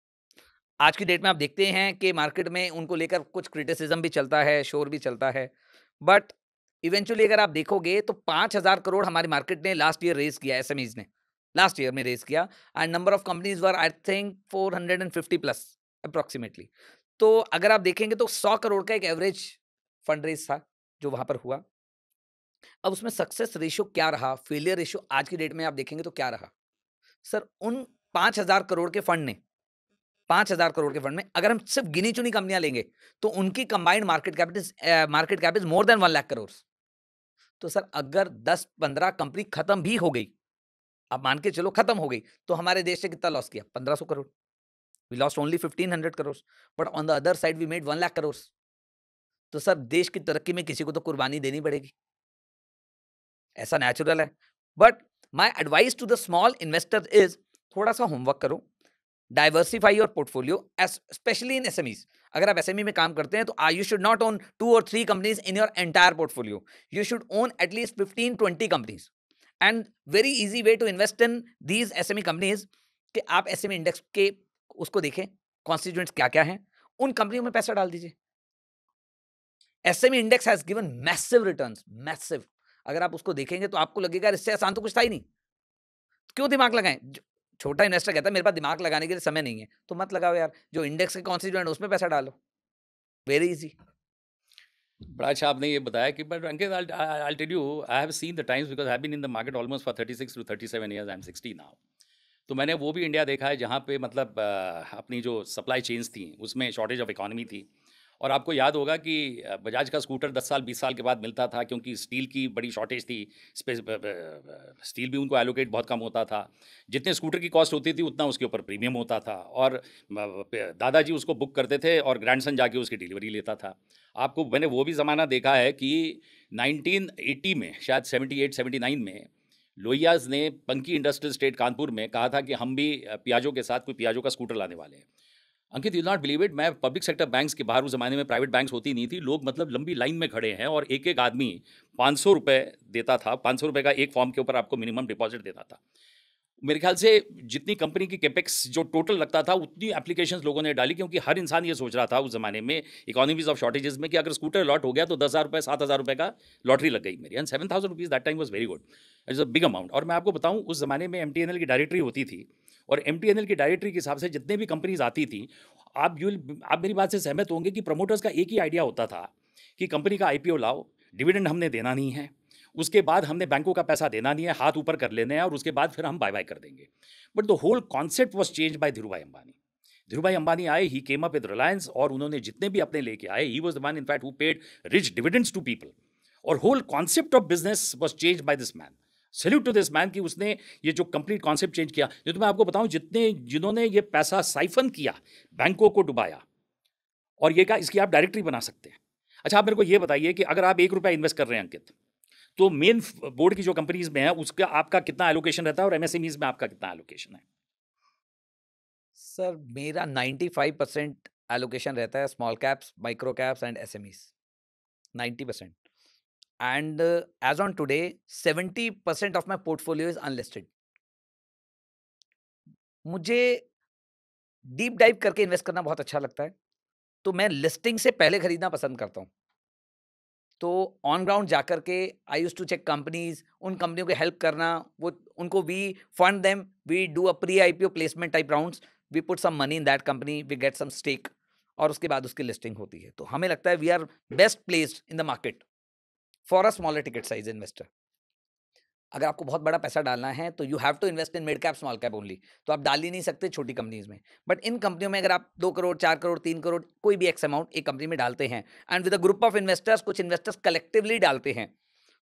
आज की डेट में आप देखते हैं कि मार्केट में उनको लेकर कुछ क्रिटिसिज्म भी चलता है, शोर भी चलता है, बट इवेंचुअली अगर आप देखोगे तो 5,000 करोड़ हमारी मार्केट ने लास्ट ईयर रेज किया, एसएमईज ने लास्ट ईयर में रेज किया, and number of companies were I think 450 plus approximately. तो अगर आप देखेंगे तो 100 करोड़ का एक एवरेज फंड रेज था जो वहां पर हुआ। अब उसमें सक्सेस रेशियो क्या रहा, फेलियर रेशियो आज की डेट में आप देखेंगे तो क्या रहा? सर, उन 5,000 करोड़ के फंड ने, 5,000 करोड़ के फंड में अगर हम सिर्फ गिनी चुनी कंपनियां लेंगे तो उनकी combined market cap is more than 1 lakh crore. तो सर, अगर 10-15 कंपनी खत्म भी हो गई, आप मान के चलो खत्म हो गई, तो हमारे देश ने कितना लॉस किया? 1,500 crore. We lost only 1,500 crore, but on the other side we made 1 lakh crore. तो सर, देश की तरक्की में किसी को तो कुर्बानी देनी पड़ेगी, ऐसा नेचुरल है। But my advice to the small investor is, थोड़ा सा होमवर्क करो, diversify your portfolio, especially in SMEs. अगर आप एसएमई में काम करते हैं तो यू शुड नॉट ओन 2 और 3 companies in your entire portfolio, you should own at least 15-20 companies. And very easy way to invest in these SME companies कि आप एसएमई इंडेक्स के उसको देखें, कॉन्स्टिट्यूएंट्स क्या क्या हैं, उन कंपनियों में पैसा डाल दीजिए। SME index has given massive returns, massive. अगर आप उसको देखेंगे तो आपको लगेगा इससे आसान तो कुछ था ही नहीं, क्यों दिमाग लगाएं? छोटा इन्वेस्टर कहता है मेरे पास दिमाग लगाने के लिए समय नहीं है, तो मत लगाओ यार, जो इंडेक्स के कॉन्स्टिट्यूएंट उसमें पैसा डालो, वेरी इजी। बड़ा अच्छा आपने ये बताया कि but Ankit, I'll tell you, I have seen the times because I've been in the market almost for 36 to 37 years. I'm 60 now. तो मैंने वो भी इंडिया देखा है जहाँ पे मतलब अपनी जो सप्लाई चेन्स थी उसमें शॉर्टेज ऑफ इकोनॉमी थी। और आपको याद होगा कि बजाज का स्कूटर 10 साल 20 साल के बाद मिलता था, क्योंकि स्टील की बड़ी शॉर्टेज थी। स्टील भी उनको एलोकेट बहुत कम होता था, जितने स्कूटर की कॉस्ट होती थी उतना उसके ऊपर प्रीमियम होता था, और दादाजी उसको बुक करते थे और ग्रैंडसन जाके उसकी डिलीवरी लेता था। आपको मैंने वो भी ज़माना देखा है कि 1980 में, शायद 78-79 में, लोहियाज ने पंकी इंडस्ट्रियल स्टेट कानपुर में कहा था कि हम भी पियाजो के साथ कोई पियाजो का स्कूटर लाने वाले हैं। अंकित, यू नॉट बिलीव इट, मैं पब्लिक सेक्टर बैंक्स के बाहर, उस ज़माने में प्राइवेट बैंक्स होती नहीं थी, लोग मतलब लंबी लाइन में खड़े हैं और एक एक आदमी 500 रुपये देता था। 500 रुपये का एक फॉर्म के ऊपर आपको मिनिमम डिपॉजिट देता था। मेरे ख्याल से जितनी कंपनी की कैपेक्स जो टोटल लगता था उतनी एप्लीकेशंस लोगों ने डाली, क्योंकि हर इंसान ये सोच रहा था उस ज़माने में इकोनॉमीज ऑफ शॉर्टेजेस में कि अगर स्कूटर लॉट हो गया तो 10,000 रुपये 7,000 रुपये का लॉटरी लग गई मेरी, and 7,000 rupees that time was very good, it's a big amount. और मैं आपको बताऊँ उस ज़माने में MTNL की डायरेक्टरी होती थी, और MTNL की डायरेक्टरी के हिसाब से जितने भी कंपनीज आती थी, आप मेरी बात से सहमत होंगे कि प्रमोटर्स का एक ही आइडिया होता था कि कंपनी का IPO लाओ, डिविडेंड हमने देना नहीं है, उसके बाद हमने बैंकों का पैसा देना नहीं है, हाथ ऊपर कर लेने हैं, और उसके बाद फिर हम बाय बाय कर देंगे। But the whole concept was change by Dhirubhai Ambani. Dhirubhai Ambani आए, he came up with Reliance, और उन्होंने जितने भी अपने लेके आए, he was the one in fact who paid rich dividends to people, और whole concept of business was change by this man. Salute to this man कि उसने ये जो कंप्लीट कॉन्सेप्ट चेंज किया। जो तो मैं आपको बताऊं, जिन्होंने ये पैसा साइफन किया, बैंकों को डुबाया, और ये कहा इसकी आप डायरेक्टरी बना सकते हैं। अच्छा, आप मेरे को ये बताइए कि अगर आप ₹1 इन्वेस्ट कर रहे हैं अंकित, तो मेन बोर्ड की जो कंपनीज में है उसका आपका कितना एलोकेशन रहता है, और MSMEs में आपका कितना एलोकेशन है? सर मेरा 95% एलोकेशन रहता है small caps, micro caps and SMEs, 90%। And as on today 70% of my portfolio is unlisted. मुझे डीप डाइव करके इन्वेस्ट करना बहुत अच्छा लगता है, तो मैं लिस्टिंग से पहले खरीदना पसंद करता हूँ। तो ऑन ग्राउंड जाकर के I use to check companies, उन कंपनियों को हेल्प करना, वो उनको we fund them, we do a pre IPO placement type rounds, we put some money in that company, we get some stake, और उसके बाद उसकी लिस्टिंग होती है। तो हमें लगता है we are best placed in the market for a smaller ticket size investor. अगर आपको बहुत बड़ा पैसा डालना है तो you have to invest in mid cap small cap only, तो आप डाल ही नहीं सकते छोटी कंपनीज में। बट इन कंपनियों में अगर आप 2 करोड़ 4 करोड़ 3 करोड़ कोई भी एक्स अमाउंट एक कंपनी में डालते हैं, and with a group of investors, कुछ इन्वेस्टर्स कलेक्टिवली डालते हैं,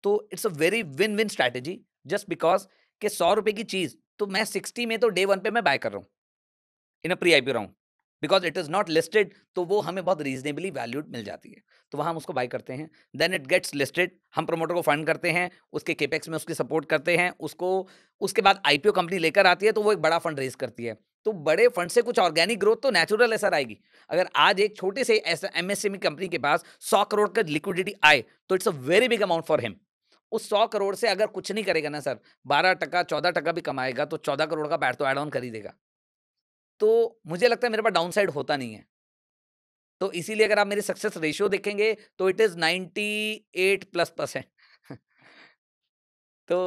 तो it's a very win win strategy. Just because कि 100 रुपए की चीज तो मैं 60 में तो डे 1 पे मैं बाय कर रहा हूँ in a pre IPO round, because it is not listed, तो वो हमें बहुत रीजनेबली वैल्यूड मिल जाती है, तो वहाँ हम उसको बाय करते हैं। देन इट गेट्स लिस्टेड, हम प्रोमोटर को फंड करते हैं, उसके केपेक्स में उसकी सपोर्ट करते हैं उसको, उसके बाद IPO कंपनी लेकर आती है तो वो एक बड़ा फंड रेज करती है। तो बड़े फंड से कुछ ऑर्गेनिक ग्रोथ तो नेचुरल असर आएगी। अगर आज एक छोटे से ऐसा MSME कंपनी के पास 100 करोड़ का लिक्विडिटी आए तो it's a very big amount for him. उस 100 करोड़ से अगर कुछ नहीं करेगा ना सर, 12% 14% भी कमाएगा, तो 14 करोड़ का बैट तो एड ऑन कर ही देगा। तो मुझे लगता है मेरे पास डाउन साइड होता नहीं है। तो इसीलिए अगर आप मेरी सक्सेस रेशियो देखेंगे तो इट इज 98+%। तो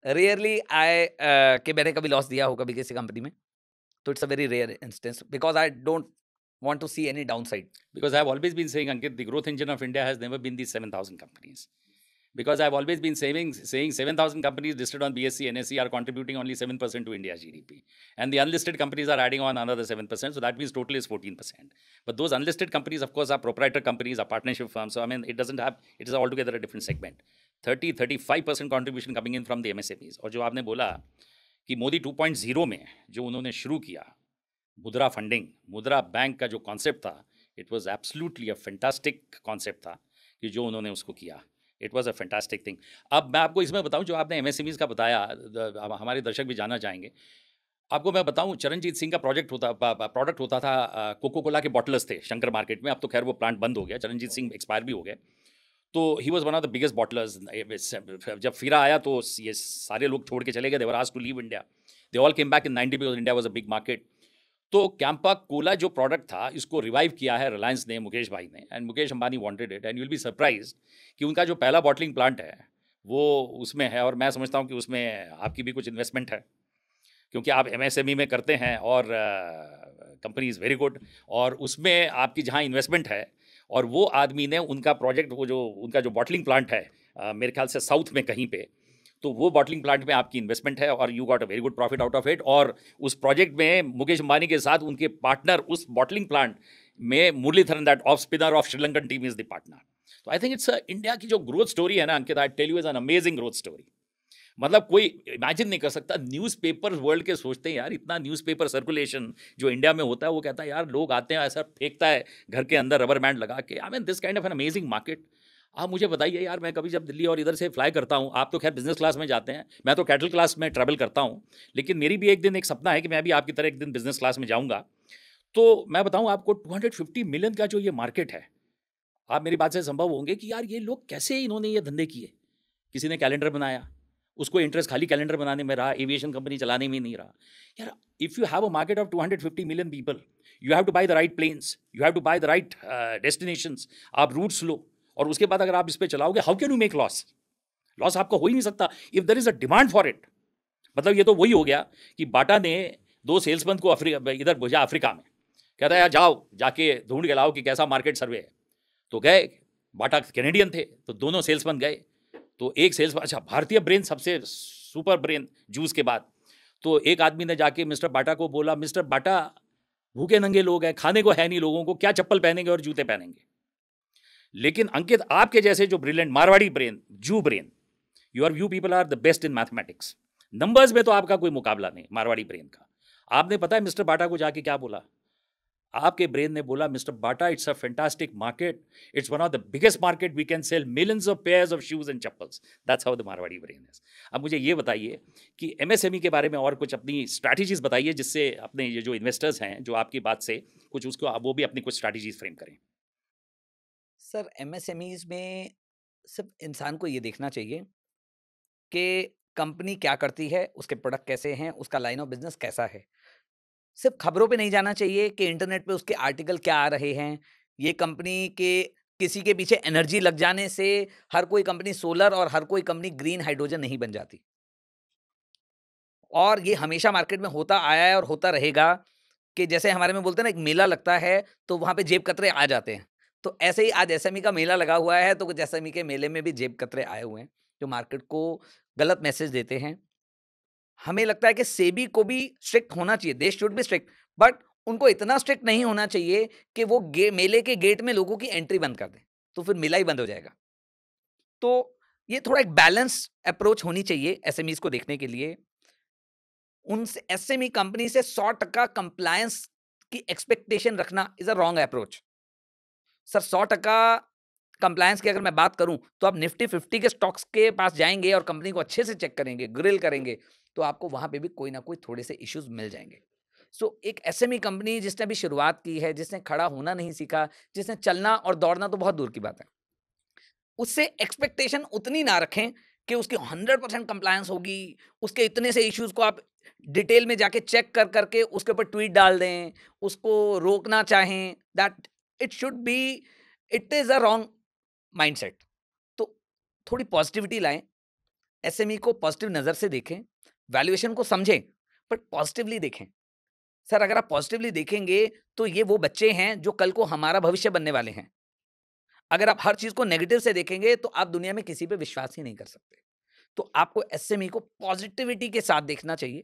रेयरली कि मैंने कभी लॉस दिया हो कभी किसी कंपनी में, तो it's a very rare instance, because I don't want to see any downside. Because I've always been saying, Ankit, the growth engine of India has never been these 7,000 companies. Because I've always been saying 7,000 companies listed on BSE, NSE are contributing only 7% to India's GDP. And the unlisted companies are adding on another 7%. So that means total is 14%. But those unlisted companies, of course, are proprietary companies, are partnership firms. So, I mean, it is altogether a different segment. 35% contribution coming in from the MSMEs. और जो आपने बोला कि मोदी 2.0 में जो उन्होंने शुरू किया, मुद्रा फंडिंग, मुद्रा बैंक का जो कॉन्सेप्ट था, it was absolutely a fantastic concept था कि जो उन्होंने उसको किया, it was a fantastic thing. अब मैं आपको इसमें बताऊं, जो आपने MSMEs का बताया, हमारे दर्शक भी जानना चाहेंगे। आपको मैं बताऊं, चरणजीत सिंह का प्रोडक्ट होता था, कोको कोला के बॉटलर्स थे शंकर मार्केट में। अब तो खैर वो प्लांट बंद हो गया, चरणजीत सिंह एक्सपायर भी हो गए। तो he was one of the biggest bottlers. जब फिरा आया तो ये सारे लोग छोड़ के चले गए, they were asked to leave India, they all came back in 90 because India was a big market. तो कैंपा कोला जो प्रोडक्ट था, इसको रिवाइव किया है रिलायंस ने, मुकेश भाई ने, and Mukesh Ambani wanted it, and you will be surprised कि उनका जो पहला बॉटलिंग प्लांट है वो उसमें है। और मैं समझता हूँ कि उसमें आपकी भी कुछ इन्वेस्टमेंट है, क्योंकि आप MSME में करते हैं और कंपनी इज़ वेरी गुड, और उसमें आपकी जहाँ इन्वेस्टमेंट है, और वो आदमी ने उनका प्रोजेक्ट, वो जो उनका जो बॉटलिंग प्लांट है, मेरे ख्याल से साउथ में कहीं पे, तो वो बॉटलिंग प्लांट में आपकी इन्वेस्टमेंट है, और you got a very good profit out of it. और उस प्रोजेक्ट में मुकेश अंबानी के साथ उनके पार्टनर उस बॉटलिंग प्लांट में Muralidharan, that off spinner of Sri Lankan team, is the partner. तो आई थिंक इट्स इंडिया की जो ग्रोथ स्टोरी है ना Ankit, I tell you is an amazing growth story. मतलब कोई इमेजिन नहीं कर सकता। न्यूज़पेपर वर्ल्ड के सोचते हैं यार, इतना न्यूज़पेपर सर्कुलेशन जो इंडिया में होता है, वो कहता है यार लोग आते हैं, ऐसा फेंकता है घर के अंदर रबर बैंड लगा के। I mean this kind of an amazing market. आप मुझे बताइए यार, मैं कभी जब दिल्ली और इधर से फ्लाई करता हूँ, आप तो खैर बिजनेस क्लास में जाते हैं, मैं तो कैटल क्लास में ट्रैवल करता हूँ, लेकिन मेरी भी एक दिन एक सपना है कि मैं भी आपकी तरह एक दिन बिजनेस क्लास में जाऊँगा। तो मैं बताऊँ आपको, 250 मिलियन का जो ये मार्केट है, आप मेरी बात से संभव होंगे कि यार ये लोग कैसे इन्होंने ये धंधे किए। किसी ने कैलेंडर बनाया, उसको इंटरेस्ट खाली कैलेंडर बनाने में रहा, एविएशन कंपनी चलाने में नहीं रहा। यार, if you have a market of 250 million people, you have to buy the right planes, you have to buy the right destinations, आप रूट्स लो, और उसके बाद अगर आप इस पर चलाओगे, how can you make loss? Loss आपका हो ही नहीं सकता if there is a demand for it. मतलब ये तो वही हो गया कि बाटा ने 2 सेल्समैन को इधर भेजा अफ्रीका में, कहता है यार जाओ जाके ढूंढ के लाओ कि कैसा मार्केट सर्वे है। तो गए, बाटा कैनेडियन थे तो दोनों सेल्समैन गए। तो एक सेल्समैन, अच्छा भारतीय ब्रेन सबसे सुपर ब्रेन जूस के बाद, तो एक आदमी ने जाके मिस्टर बाटा को बोला, मिस्टर बाटा भूखे नंगे लोग हैं, खाने को है नहीं लोगों को, क्या चप्पल पहनेंगे और जूते पहनेंगे। लेकिन अंकित, आपके जैसे जो brilliant Marwari brain, Jew brain, you people are the best in mathematics. Numbers में तो आपका कोई मुकाबला नहीं मारवाड़ी ब्रेन का। आपने पता है मिस्टर बाटा को जाके क्या बोला? आपके ब्रेन ने बोला, mister Bata it's a fantastic market, it's one of the biggest market, we can sell millions of pairs of shoes and chappals. That's how the Marwari brain is. अब मुझे ये बताइए कि एमएसएमई के बारे में और कुछ अपनी स्ट्रैटेजीज बताइए, जिससे अपने ये जो इन्वेस्टर्स हैं जो आपकी बात से कुछ उसको वो भी अपनी कुछ स्ट्रैटेजीज फ्रेम करें। सर एमएसएमईज में सिर्फ इंसान को ये देखना चाहिए कि कंपनी क्या करती है, उसके प्रोडक्ट कैसे हैं, उसका लाइन ऑफ बिजनेस कैसा है। सिर्फ खबरों पे नहीं जाना चाहिए कि इंटरनेट पे उसके आर्टिकल क्या आ रहे हैं। ये कंपनी के किसी के पीछे एनर्जी लग जाने से हर कोई कंपनी सोलर और हर कोई कंपनी ग्रीन हाइड्रोजन नहीं बन जाती। और ये हमेशा मार्केट में होता आया है और होता रहेगा कि जैसे हमारे में बोलते हैं ना, एक मेला लगता है तो वहाँ पे जेब कतरे आ जाते हैं। तो ऐसे ही आज एसएमई का मेला लगा हुआ है, तो कुछ एसएमई के मेले में भी जेब कतरे आए हुए हैं जो मार्केट को गलत मैसेज देते हैं। हमें लगता है कि सेबी को भी स्ट्रिक्ट होना चाहिए, they should be strict, but उनको इतना स्ट्रिक्ट नहीं होना चाहिए कि वो मेले के गेट में लोगों की एंट्री बंद कर दें, तो फिर मेला ही बंद हो जाएगा। तो ये थोड़ा एक बैलेंस अप्रोच होनी चाहिए एसएमईज को देखने के लिए। उनसे एसएमई कंपनी से 100% कंप्लायंस की एक्सपेक्टेशन रखना is a wrong approach. Sir 100% compliance की अगर मैं बात करूं तो आप निफ्टी 50 के स्टॉक्स के पास जाएंगे और कंपनी को अच्छे से चेक करेंगे, ग्रिल करेंगे, तो आपको वहां पे भी कोई ना कोई थोड़े से इश्यूज मिल जाएंगे। सो एक एसएमई कंपनी जिसने अभी शुरुआत की है, जिसने खड़ा होना नहीं सीखा, जिसने चलना और दौड़ना तो बहुत दूर की बात है, उससे एक्सपेक्टेशन उतनी ना रखें कि उसकी 100% कंप्लायंस होगी, उसके इतने से इश्यूज को आप डिटेल में जाके चेक कर करके उसके ऊपर ट्वीट डाल दें, उसको रोकना चाहें, that it should B, it is a wrong mindset. तो थोड़ी पॉजिटिविटी लाएं, एसएमई को पॉजिटिव नजर से देखें, वैल्यूएशन को समझें, बट पॉजिटिवली देखें। सर अगर आप पॉजिटिवली देखेंगे तो ये वो बच्चे हैं जो कल को हमारा भविष्य बनने वाले हैं। अगर आप हर चीज को नेगेटिव से देखेंगे तो आप दुनिया में किसी पे विश्वास ही नहीं कर सकते। तो आपको एसएमई को पॉजिटिविटी के साथ देखना चाहिए।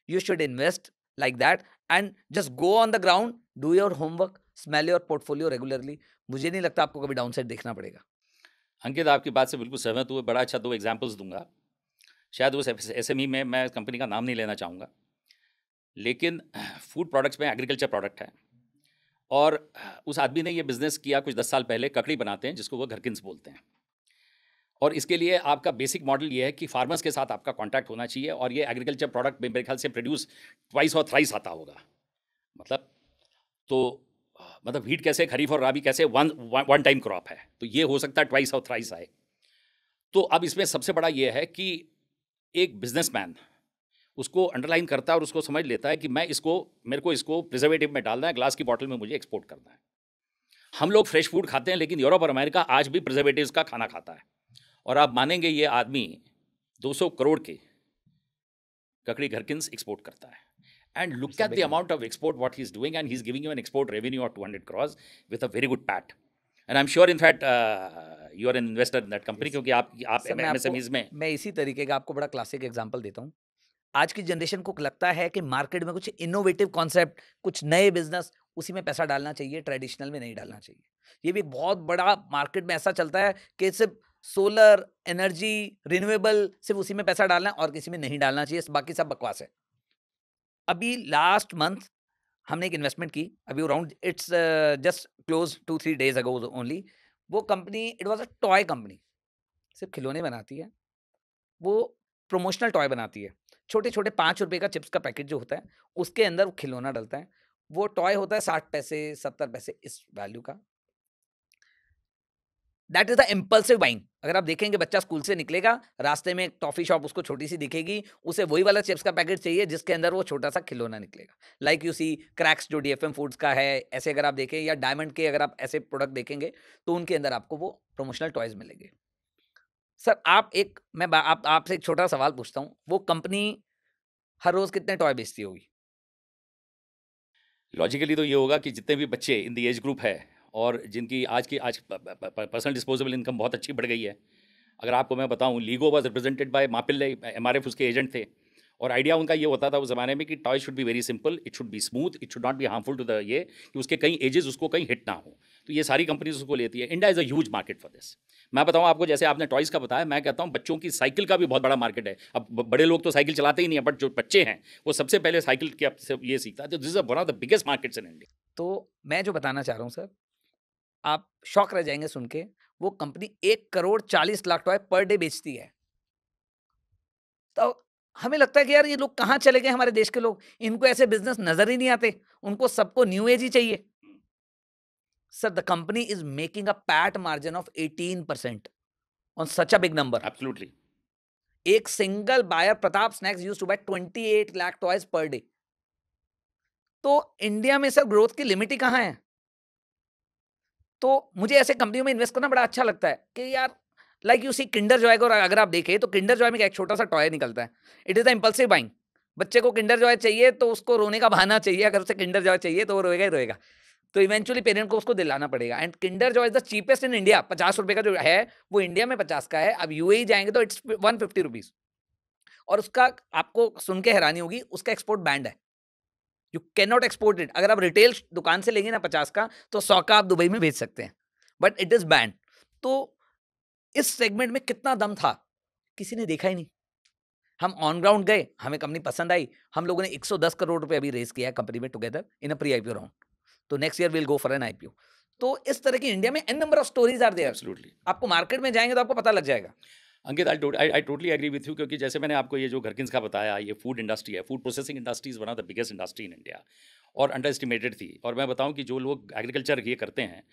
You should invest like that and just go on the ground, do your homework, smell your portfolio regularly. मुझे नहीं लगता आपको कभी डाउनसाइड देखना पड़ेगा। अंकित, आपकी बात से बिल्कुल सहमत हुए। बड़ा अच्छा 2 एग्जाम्पल्स दूंगा। शायद उस एसएमई में मैं कंपनी का नाम नहीं लेना चाहूँगा, लेकिन फूड प्रोडक्ट्स में एग्रीकल्चर प्रोडक्ट है, और उस आदमी ने ये बिज़नेस किया कुछ 10 साल पहले। ककड़ी बनाते हैं जिसको वो घरकिन्स बोलते हैं, और इसके लिए आपका बेसिक मॉडल ये है कि फार्मर्स के साथ आपका कांटेक्ट होना चाहिए, और ये एग्रीकल्चर प्रोडक्ट मेरे ख्याल से प्रोड्यूस ट्वाइस और थ्राइस आता होगा। मतलब तो मतलब व्हीट कैसे, खरीफ और राबी कैसे वन टाइम क्रॉप है, तो ये हो सकता है ट्वाइस और थ्राइस आए। तो अब इसमें सबसे बड़ा ये है कि एक बिजनेसमैन उसको अंडरलाइन करता है और उसको समझ लेता है कि मेरे को इसको प्रिजर्वेटिव में डालना है, ग्लास की बॉटल में मुझे एक्सपोर्ट करना है। हम लोग फ्रेश फूड खाते हैं, लेकिन यूरोप और अमेरिका आज भी प्रिजर्वेटिव्स का खाना खाता है। और आप मानेंगे, ये आदमी 200 करोड़ के ककड़ी घरकिन्स एक्सपोर्ट करता है। And look at the amount of export what he is doing, and he is giving you an export revenue of 200 crores with a very good PAT. And I am sure in fact you are an investor in that company, क्योंकि आप MSMEs में। मैं इसी तरीके का आपको बड़ा classic example देता हूँ। आज की जनरेशन को लगता है कि मार्केट में कुछ इनोवेटिव कॉन्सेप्ट, कुछ नए बिजनेस, उसी में पैसा डालना चाहिए, ट्रेडिशनल में नहीं डालना चाहिए। ये भी एक बहुत बड़ा मार्केट में ऐसा चलता है कि सिर्फ सोलर एनर्जी, रिन्यूएबल, सिर्फ उसी में पैसा डालना है और किसी में नहीं डालना चाहिए, बाकी सब बकवास है। अभी लास्ट मंथ हमने एक इन्वेस्टमेंट की, अभी around it's just close 2-3 days ago only. वो कंपनी, it was a toy company, सिर्फ खिलौने बनाती है। वो प्रमोशनल टॉय बनाती है, छोटे छोटे 5 रुपए का चिप्स का पैकेट जो होता है उसके अंदर वो खिलौना डलता है। वो टॉय होता है 60 पैसे 70 पैसे इस वैल्यू का। That is the impulsive buying. अगर आप देखेंगे बच्चा स्कूल से निकलेगा, रास्ते में एक टॉफी शॉप उसको छोटी सी दिखेगी, उसे वही वाला चिप्स का पैकेट चाहिए जिसके अंदर वो छोटा सा खिलौना निकलेगा। लाइक यू सी क्रैक्स जो डीएफएम फूड्स का है, ऐसे अगर आप देखें, या डायमंड के अगर आप ऐसे प्रोडक्ट देखेंगे तो उनके अंदर आपको वो प्रमोशनल टॉयज मिलेंगे। सर आप एक मैं आपसे एक छोटा सवाल पूछता हूँ, वो कंपनी हर रोज कितने टॉय बेचती होगी? लॉजिकली तो ये होगा कि जितने भी बच्चे इन द एज ग्रुप है और जिनकी आज पर्सनल डिस्पोजेबल इनकम बहुत अच्छी बढ़ गई है। अगर आपको मैं बताऊं, Lego was represented by Mappillai, MRF उसके एजेंट थे, और आइडिया उनका ये होता था उस ज़माने में कि toy should be very simple, it should be smooth, it should not be harmful to the ये कि उसके कई एजेस उसको कहीं हिट ना हो। तो ये सारी कंपनीज उसको लेती है। India is a huge market for this. मैं बताऊं आपको, जैसे आपने टॉयज़ का बताया, मैं कहता हूं बच्चों की साइकिल का भी बहुत बड़ा मार्केट है। अब बड़े लोग तो साइकिल चलाते ही नहीं है, बट जो बच्चे हैं वो सबसे पहले साइकिल के से ये सीखता है। तो this is one of the biggest markets in India. तो मैं जो बताना चाह रहा हूँ सर, आप शॉक रह जाएंगे सुन के, वो कंपनी 1,40,00,000 टॉय पर डे बेचती है। तो हमें लगता है कि यार ये लोग कहाँ चले गए, हमारे देश के लोग, इनको ऐसे बिजनेस नजर ही नहीं आते, उनको सबको न्यू एज ही चाहिए। Sir the company is making a PAT margin of 18% on such a big number. Absolutely. एक single buyer Pratap snacks used to buy 28 lakh toys per day. तो इंडिया में सर ग्रोथ की लिमिट ही कहाँ है? तो मुझे ऐसे कंपनियों में इन्वेस्ट करना बड़ा अच्छा लगता है कि यार, like you see Kinder Joy को अगर आप देखें तो किंडर जॉय में एक छोटा सा टॉय निकलता है। It is the impulsive buying. बच्चे को किंडर जॉय चाहिए तो उसको रोने का बहाना चाहिए, अगर उसे किंडर जॉय चाहिए तो वो रोएगा ही रोएगा। तो इवेंचुअली पेरेंट को उसको दिलाना पड़ेगा। And Kinder Joy is the cheapest in India. 50 रुपए का जो है वो इंडिया में 50 का है, अब यूएई जाएंगे तो इट्स 150 रुपीज। और उसका आपको सुन के हैरानी होगी, उसका एक्सपोर्ट बैंड है। You can not export it. अगर आप रिटेल दुकान से लेंगे ना 50 का, तो 100 का आप दुबई में भेज सकते हैं, बट इट इज बैंड। तो इस सेगमेंट में कितना दम था किसी ने देखा ही नहीं। हम ऑन ग्राउंड गए, हमें कंपनी पसंद आई, हम लोगों ने 110 करोड़ रुपए अभी रेज किया है कंपनी में together in a pre IPO round. तो next year will go for an IPO. तो इस तरह की इंडिया में an number of stories are there. Absolutely. आपको मार्केट में जाएंगे तो आपको पता लग जाएगा। Ankit, I totally agree with you, क्योंकि जैसे मैंने आपको ये जो घरकिन्स का बताया, ये फूड इंडस्ट्री है, food processing industry is one of the biggest industry in India, और अंडर एस्टिमेटेड थी। और मैं बताऊं कि जो लोग एग्रीकल्चर ये करते हैं,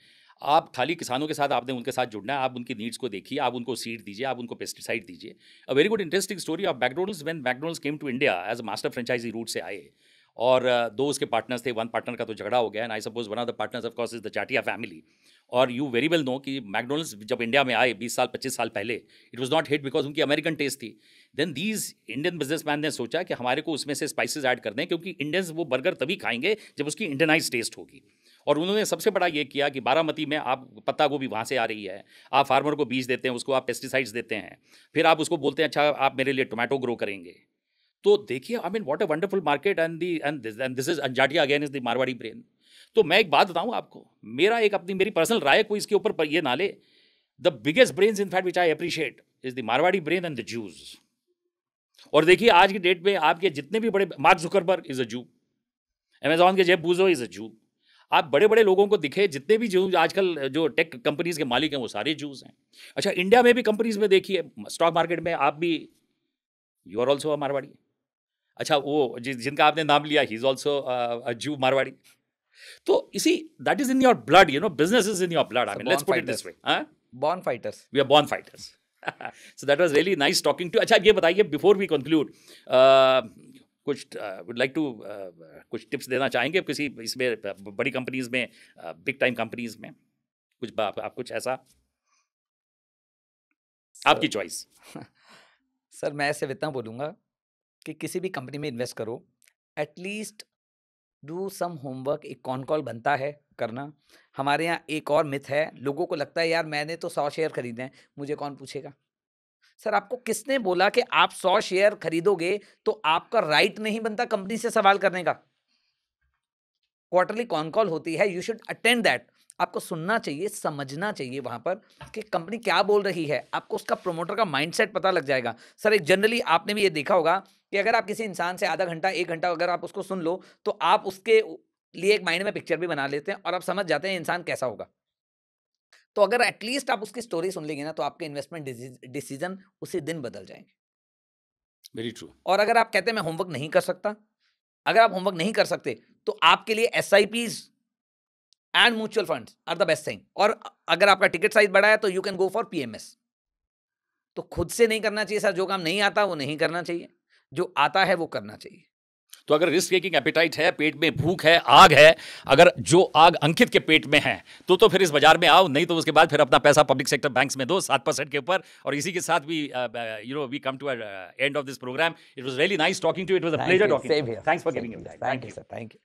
आप खाली किसानों के साथ आपने उनके साथ जुड़ना है, आप उनकी नीड्स को देखिए, आप उनको सीड दीजिए, आप उनको पेस्टिसाइड दीजिए। A very good interesting story of McDonald's. When McDonald's came to India as a master franchise route से आए, और दो उसके पार्टनर्स थे, वन पार्टनर का तो झगड़ा हो गया, and I suppose one of the partners of course is the Jatia family. और यू वेरी वेल नो कि मैकडोनल्ड्स जब इंडिया में आए 20 साल 25 साल पहले, it was not hit because उनकी अमेरिकन टेस्ट थी। देन दीज इंडियन बिजनेसमैन ने सोचा कि हमारे को उसमें से स्पाइसेस ऐड कर दें, क्योंकि इंडियंस वो बर्गर तभी खाएंगे जब उसकी इंडियनाइज टेस्ट होगी। और उन्होंने सबसे बड़ा ये किया कि बारामती में आप पत्ता गोभी वहाँ से आ रही है, आप फार्मर को बीज देते हैं, उसको आप पेस्टिसाइड्स देते हैं, फिर आप उसको बोलते हैं अच्छा आप मेरे लिए टोमेटो ग्रो करेंगे। तो देखिए, I mean what a wonderful market, and this is Jatia again is the Marwari brain. तो मैं एक बात बताऊं आपको, मेरा एक अपनी मेरी पर्सनल राय, कोई इसके ऊपर ये ना ले, the biggest brains in fact which I appreciate is the Marwari brain and the Jews. और देखिए आज की डेट में आपके जितने भी बड़े, मार्क जुकरबर्ग इज अ जू, अमेजॉन के जेफ बूजो इज अ जू, आप बड़े बड़े लोगों को दिखे, जितने भी जूस आजकल जो टेक कंपनीज के मालिक हैं वो सारे जूस हैं। अच्छा, इंडिया में भी कंपनीज में देखिए, स्टॉक मार्केट में आप भी, you are also a Marwari. अच्छा, वो जिनका आपने नाम लिया, ही इज ऑल्सो अ जू मारवाड़ी। तो इसी that is in your blood, you know, business is in your blood. I mean let's put it this way, born fighters. We are born fighters. So that was really nice talking to. अच्छा, ये बताइए before we conclude, कुछ would like to कुछ tips देना चाहेंगे किसी इसमें बड़ी कंपनीज में, बिग टाइम कंपनीज में, कुछ आप कुछ ऐसा, आपकी चॉइस। सर मैं ऐसे इतना बोलूँगा कि किसी भी कंपनी में इन्वेस्ट करो, एटलीस्ट डू सम होमवर्क। एक कॉन कॉल बनता है करना। हमारे यहाँ एक और मिथ है, लोगों को लगता है यार मैंने तो 100 शेयर खरीदे हैं, मुझे कौन पूछेगा। सर आपको किसने बोला कि आप 100 शेयर खरीदोगे तो आपका राइट नहीं बनता कंपनी से सवाल करने का। क्वार्टरली कॉन कॉल होती है, यू शुड अटेंड दैट। आपको सुनना चाहिए, समझना चाहिए वहां पर कि कंपनी क्या बोल रही है, आपको उसका प्रोमोटर का माइंडसेट पता लग जाएगा। सर एक जनरली आपने भी ये देखा होगा कि अगर आप किसी इंसान से आधा घंटा 1 घंटा अगर आप उसको सुन लो तो आप उसके लिए एक माइंड में पिक्चर भी बना लेते हैं और आप समझ जाते हैं इंसान कैसा होगा। तो अगर एटलीस्ट आप उसकी स्टोरी सुन लेंगे ना तो आपके इन्वेस्टमेंट डिसीजन उसी दिन बदल जाएंगे। Very true. और अगर आप कहते हैं मैं होमवर्क नहीं कर सकता, अगर आप होमवर्क नहीं कर सकते तो आपके लिए SIPs and mutual funds are the best thing. और अगर आपका टिकट साइज बड़ा है तो you can go for PMS। तो खुद से नहीं करना चाहिए सर, जो काम नहीं आता वो नहीं करना चाहिए, जो आता है वो करना चाहिए। तो अगर रिस्क टेकिंग एपिटाइट है, पेट में भूख है, आग है, अगर जो आग अंकित के पेट में है तो फिर इस बाजार में आओ, नहीं तो उसके बाद फिर अपना पैसा पब्लिक सेक्टर बैंक्स में दो 7% के ऊपर। और इसी के साथ भी we come to end of this program. It was really nice talking to you, it was a pleasure talking. Thanks for giving me time. Thank you sir, thank you.